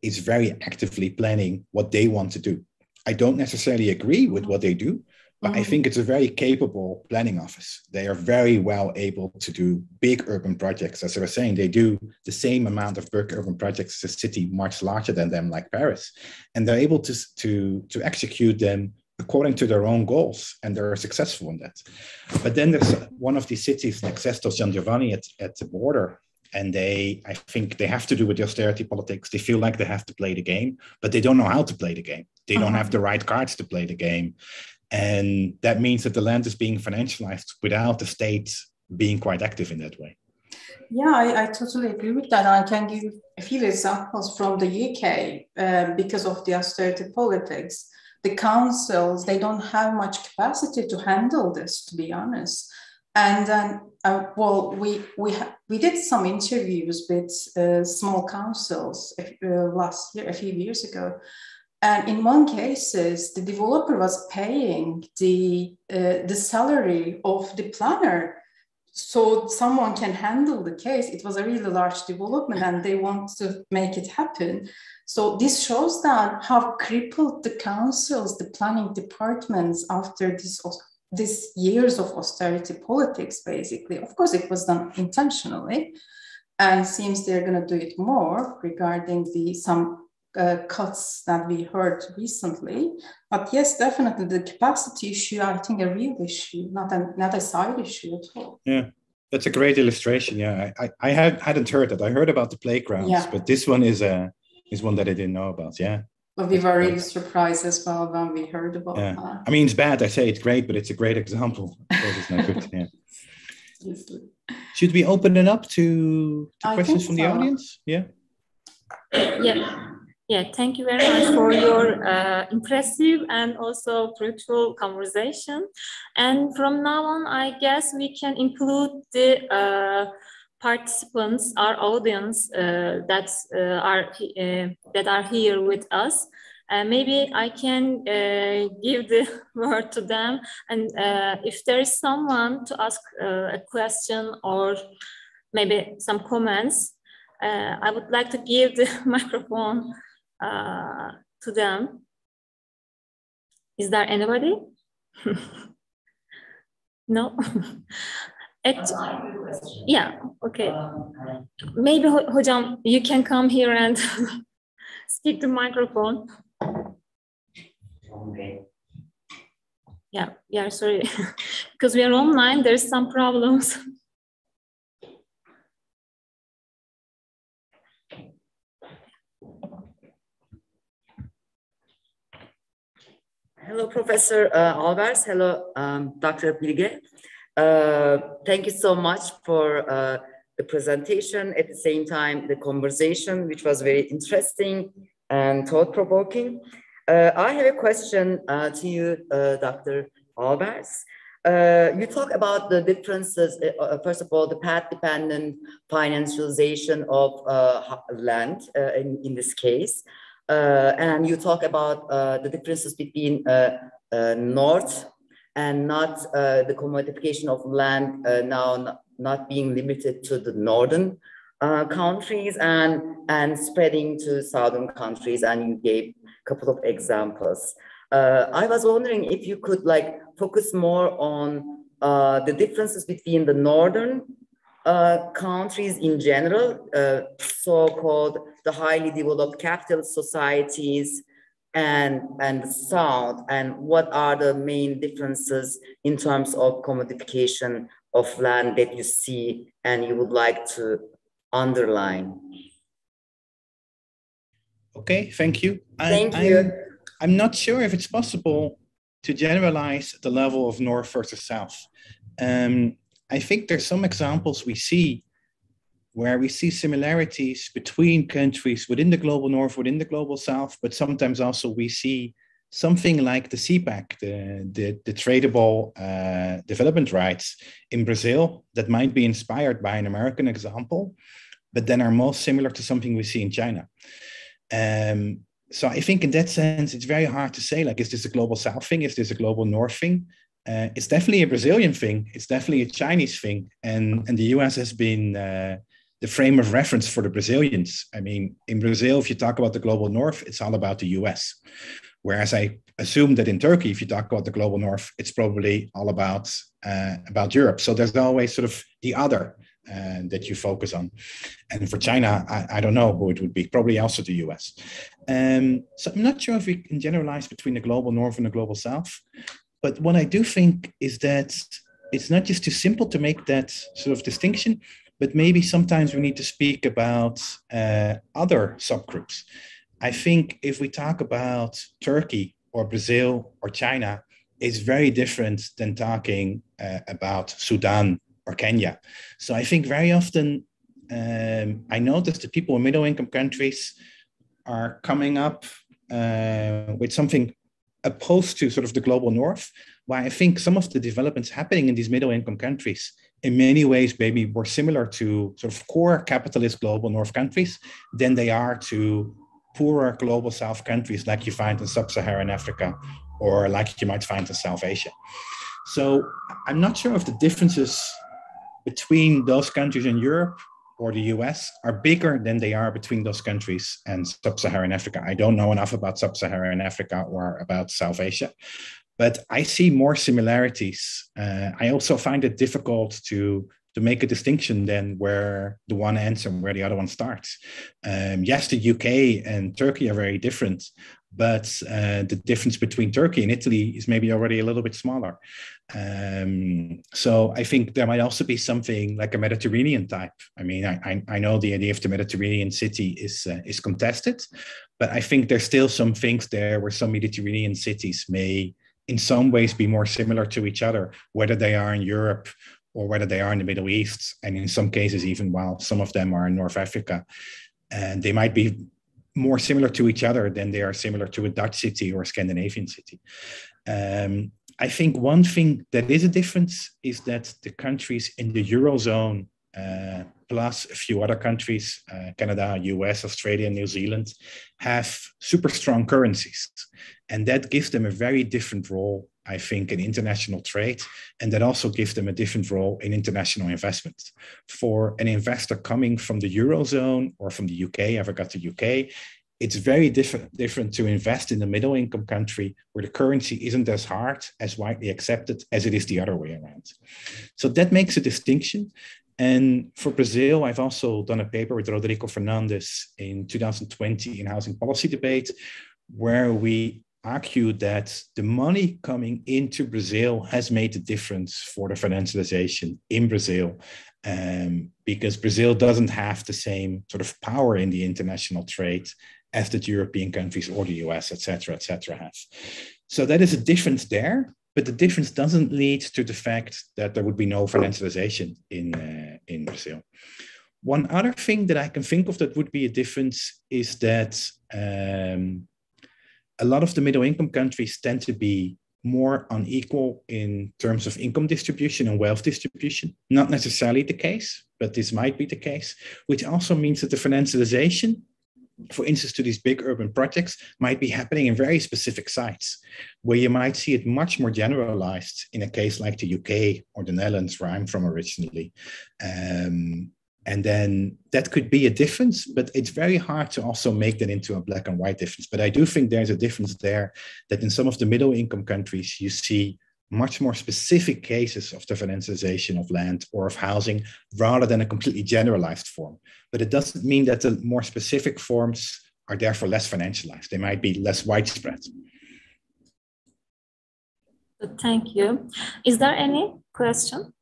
is very actively planning what they want to do. I don't necessarily agree with what they do, but I think it's a very capable planning office. They are very well able to do big urban projects. As I was saying, they do the same amount of big urban projects as a city much larger than them, like Paris. And they're able to execute them according to their own goals, and they're successful in that. But then there's one of these cities, like Sesto San Giovanni at the border, and I think they have to do with the austerity politics. They feel like they have to play the game, but they don't know how to play the game. They don't have the right cards to play the game. And that means that the land is being financialized without the state being quite active in that way.
Yeah, I totally agree with that. I can give a few examples from the UK because of the austerity politics. The councils, they don't have much capacity to handle this, to be honest. And then, we did some interviews with small councils last year, a few years ago. And in one cases, the developer was paying the salary of the planner so someone can handle the case. It was a really large development and they want to make it happen. So this shows that how crippled the councils, the planning departments after this years of austerity politics, basically. Of course, it was done intentionally, and seems they're going to do it more regarding some cuts that we heard recently. But yes, definitely the capacity issue, I think a real issue, not a side issue at all.
Yeah, that's a great illustration. Yeah, I hadn't heard that. I heard about the playgrounds, but this one is one that I didn't know about. Yeah.
But we were really surprised as well when we heard about that.
I mean, it's bad. I say it's great, but it's a great example. Of course, it's not good. Yeah. Should we open it up to questions from the audience? Yeah.
Yeah, thank you very much for your impressive and also fruitful conversation. And from now on, I guess we can include the participants, our audience that are here with us. Maybe I can give the word to them, and if there is someone to ask a question or maybe some comments, I would like to give the microphone to them. Is there anybody? No? Yeah, okay. Maybe Hocam, you can come here and speak the microphone. Yeah, sorry. Because we are online, there's some problems.
Hello, Professor Albers. Hello, Dr. Bilge. Thank you so much for the presentation. At the same time, the conversation, which was very interesting and thought-provoking. I have a question to you, Dr. Albers. You talk about the differences, first of all, the path-dependent financialization of land in this case. And you talk about the differences between North and not the commodification of land now not being limited to the northern countries and spreading to southern countries, and you gave a couple of examples. I was wondering if you could focus more on the differences between the northern countries in general, so-called the highly developed capitalist societies, and the South, and what are the main differences in terms of commodification of land that you see and you would like to underline?
Okay, thank you.
Thank you.
I'm not sure if it's possible to generalize at the level of North versus South. I think there's some examples we see where we see similarities between countries within the global North, within the global South, but sometimes also we see something like the CPAC, the tradable development rights in Brazil that might be inspired by an American example, but then are most similar to something we see in China. So I think in that sense, it's very hard to say, like, is this a global South thing? Is this a global North thing? It's definitely a Brazilian thing. It's definitely a Chinese thing. And the US has been the frame of reference for the Brazilians. I mean, in Brazil, if you talk about the global North, it's all about the US. Whereas I assume that in Turkey, if you talk about the global North, it's probably all about Europe. So there's always sort of the other that you focus on. And for China, I don't know who it would be, probably also the US. So I'm not sure if we can generalize between the global North and the global South. But what I do think is that it's not just too simple to make that sort of distinction, but maybe sometimes we need to speak about other subgroups. I think if we talk about Turkey or Brazil or China, it's very different than talking about Sudan or Kenya. So I think very often I notice that people in middle income countries are coming up with something opposed to sort of the global North, while I think some of the developments happening in these middle income countries in many ways maybe more similar to sort of core capitalist global North countries than they are to poorer global South countries like you find in sub-Saharan Africa or like you might find in South Asia. So I'm not sure if the differences between those countries in Europe or the US are bigger than they are between those countries and sub-Saharan Africa. I don't know enough about sub-Saharan Africa or about South Asia, but I see more similarities. I also find it difficult to make a distinction then where the one ends and where the other one starts. Yes, the UK and Turkey are very different, but the difference between Turkey and Italy is maybe already a little bit smaller. So I think there might also be something like a Mediterranean type. I mean, I know the idea of the Mediterranean city is contested, but I think there's still some things there where some Mediterranean cities may in some ways be more similar to each other, whether they are in Europe or whether they are in the Middle East, and in some cases, even while some of them are in North Africa, and they might be more similar to each other than they are similar to a Dutch city or a Scandinavian city. I think one thing that is a difference is that the countries in the Eurozone, plus a few other countries, Canada, US, Australia, New Zealand, have super strong currencies. And that gives them a very different role, I think, in international trade. And that also gives them a different role in international investment. For an investor coming from the Eurozone or from the UK, I forgot the UK, it's very different to invest in a middle income country where the currency isn't as hard, as widely accepted as it is the other way around. So that makes a distinction. And for Brazil, I've also done a paper with Rodrigo Fernandes in 2020 in Housing Policy Debate, where we argued that the money coming into Brazil has made a difference for the financialization in Brazil, because Brazil doesn't have the same sort of power in the international trade as the European countries or the US, et cetera, have. So that is a difference there, but the difference doesn't lead to the fact that there would be no financialization in Brazil. One other thing that I can think of that would be a difference is that a lot of the middle income countries tend to be more unequal in terms of income distribution and wealth distribution. Not necessarily the case, but this might be the case, which also means that the financialization, for instance, to these big urban projects might be happening in very specific sites where you might see it much more generalized in a case like the UK or the Netherlands, where I'm from originally. And then that could be a difference, but it's very hard to also make that into a black and white difference. But I do think there's a difference there, that in some of the middle income countries, you see much more specific cases of the financialization of land or of housing rather than a completely generalized form. But it doesn't mean that the more specific forms are therefore less financialized. They might be less widespread.
Thank you. Is there any question?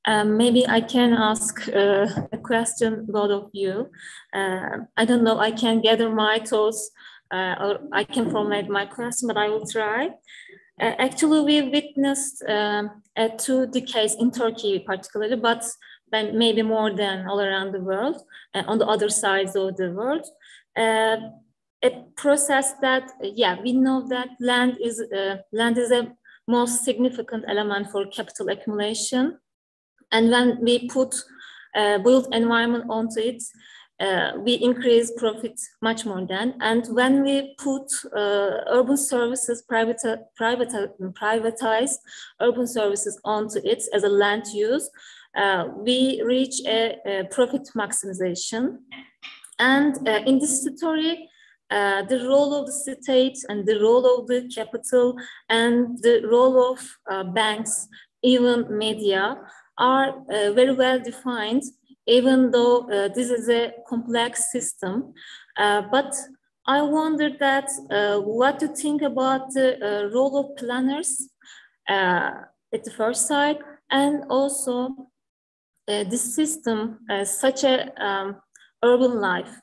Maybe I can ask a question, both of you. I don't know, I can gather my thoughts or I can formulate my question, but I will try. Actually, we witnessed 2 decades in Turkey particularly, but then maybe more than all around the world, on the other sides of the world. A process that, we know that land is a most significant element for capital accumulation. And when we put built environment onto it, we increase profit much more than. And when we put urban services, privatize urban services onto it as a land use, we reach a profit maximization. And in this story, the role of the state and the role of the capital and the role of banks, even media, are very well defined, even though this is a complex system. But I wonder that what to think about the role of planners at the first side, and also this system, such a urban life,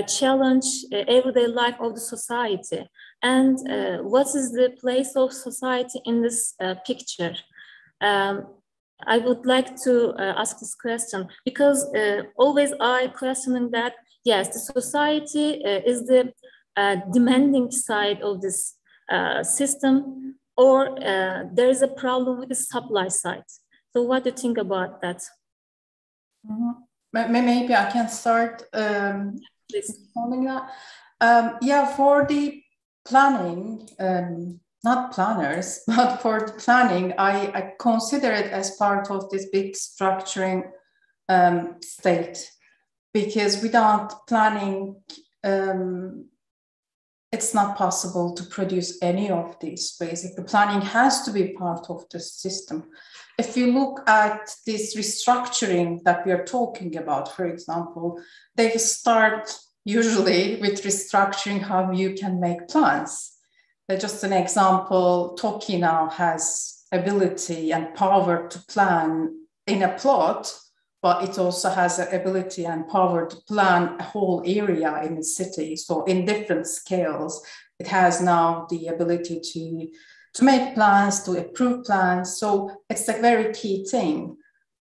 challenge everyday life of the society. And what is the place of society in this picture? I would like to ask this question because always I questioning that, yes, the society is the demanding side of this system, or there is a problem with the supply side. So what do you think about that?
Maybe I can start responding that. For the planning, not planners, but for the planning, I consider it as part of this big structuring state, because without planning, it's not possible to produce any of these. Basically, planning has to be part of the system. If you look at this restructuring that we are talking about, for example, they start usually with restructuring how you can make plans. Just an example, Turkey now has ability and power to plan in a plot, but it also has the ability and power to plan a whole area in the city. So in different scales, it has now the ability to make plans, to approve plans. So it's a very key thing.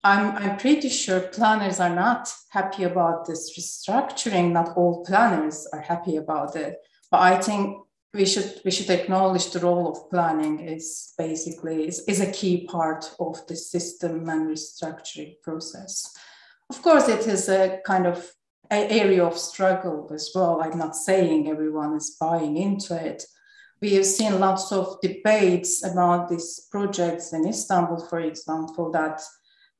I'm pretty sure planners are not happy about this restructuring. Not all planners are happy about it. But I think we should acknowledge the role of planning is basically is a key part of the system and restructuring process. Of course, it is a kind of an area of struggle as well. I'm not saying everyone is buying into it. We have seen lots of debates about these projects in Istanbul, for example, that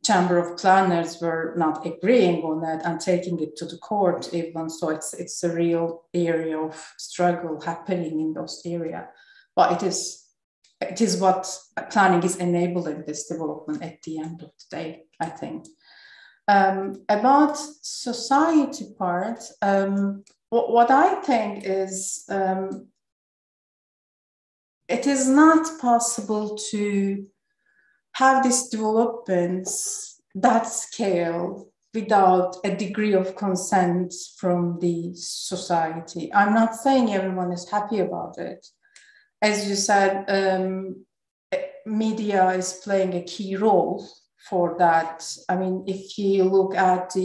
Chamber of Planners were not agreeing on that and taking it to the court even. So it's a real area of struggle happening in those areas. But it is what planning is enabling this development at the end of the day, I think. About society part, what I think is it is not possible to have these developments that scale without a degree of consent from the society. I'm not saying everyone is happy about it. As you said, media is playing a key role for that. I mean, if you look at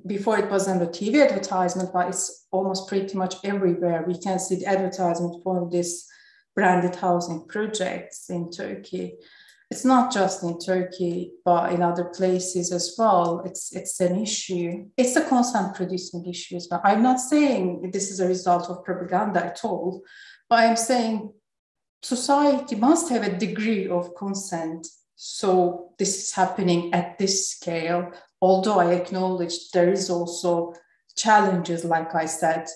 before it was on the TV advertisement, but it's almost pretty much everywhere. We can see the advertisement for this branded housing projects in Turkey. It's not just in Turkey, but in other places as well. It's an issue. It's a constant producing issue as well. I'm not saying this is a result of propaganda at all, but I'm saying society must have a degree of consent. So this is happening at this scale, although I acknowledge there is also challenges, like I said,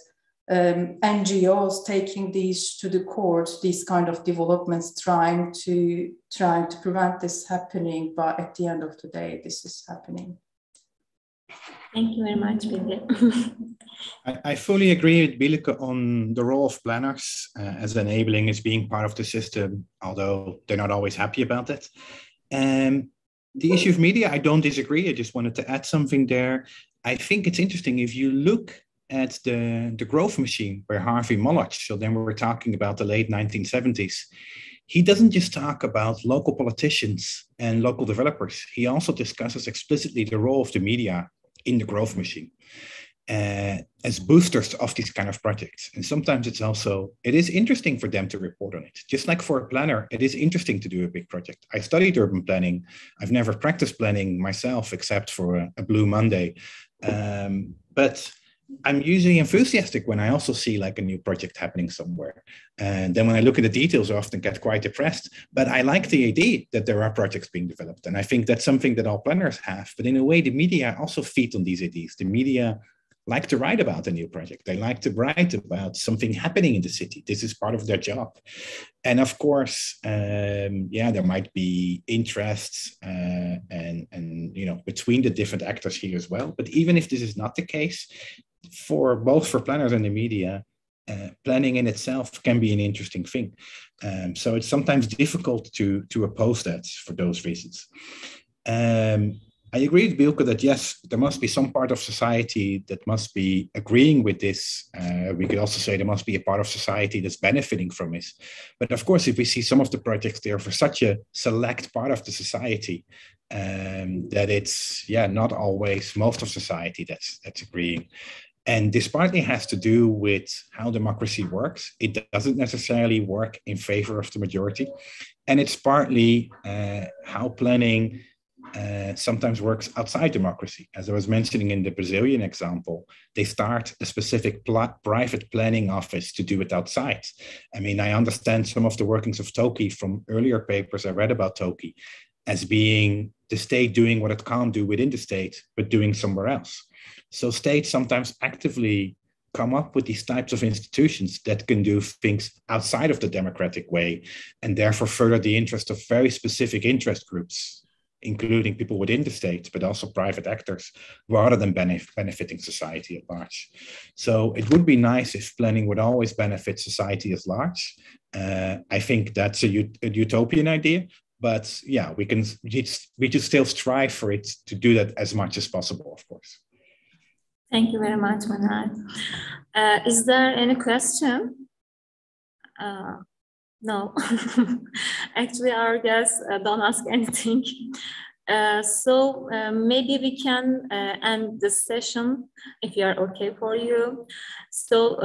NGOs taking these to the courts, these kind of developments, trying to prevent this happening. But at the end of the day, this is happening.
Thank you very much, Bilge.
I fully agree with Bilge on the role of planners as enabling, as being part of the system, although they're not always happy about it. The issue of media, I don't disagree. I just wanted to add something there. I think it's interesting if you look at the growth machine by Harvey Molotch, so then we're talking about the late 1970s, he doesn't just talk about local politicians and local developers. He also discusses explicitly the role of the media in the growth machine as boosters of these kind of projects. And sometimes it is interesting for them to report on it. Just like for a planner, it is interesting to do a big project. I studied urban planning. I've never practiced planning myself, except for a Blue Monday. But I'm usually enthusiastic when I also see like a new project happening somewhere. And then when I look at the details, I often get quite depressed. But I like the idea that there are projects being developed. And I think that's something that all planners have. But in a way, the media also feed on these ideas. The media like to write about a new project. They like to write about something happening in the city. This is part of their job. And of course, there might be interests and between the different actors here as well. But even if this is not the case, for both planners and the media, planning in itself can be an interesting thing. So it's sometimes difficult to oppose that for those reasons. I agree with Bielke that yes, there must be some part of society that must be agreeing with this. We could also say there must be a part of society that's benefiting from this. But of course, if we see some of the projects there for such a select part of the society, that it's not always most of society that's agreeing. And this partly has to do with how democracy works. It doesn't necessarily work in favor of the majority. And it's partly how planning sometimes works outside democracy. As I was mentioning in the Brazilian example, they start a specific private planning office to do it outside. I mean, I understand some of the workings of Toki from earlier papers I read about Toki as being the state doing what it can't do within the state, but doing somewhere else. So states sometimes actively come up with these types of institutions that can do things outside of the democratic way, and therefore further the interest of very specific interest groups, including people within the state, but also private actors, rather than benefiting society at large. So it would be nice if planning would always benefit society at large. I think that's a utopian idea, but yeah, we just still strive for it to do that as much as possible, of course.
Thank you very much, Manal. Is there any question? No, actually our guests don't ask anything. So maybe we can end this session if you are okay for you. So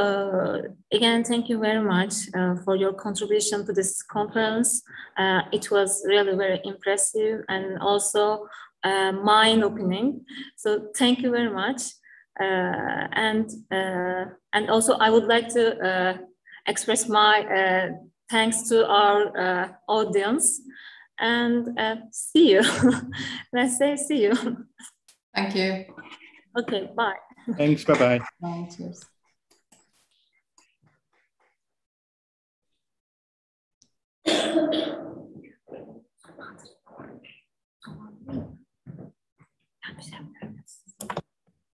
again, thank you very much for your contribution to this conference. It was really very impressive and also mind-opening. So thank you very much. And also I would like to express my thanks to our audience, and see you. Let's say see you.
Thank you.
Okay, bye.
Thanks, bye-bye.
Bye, cheers.
Yeah,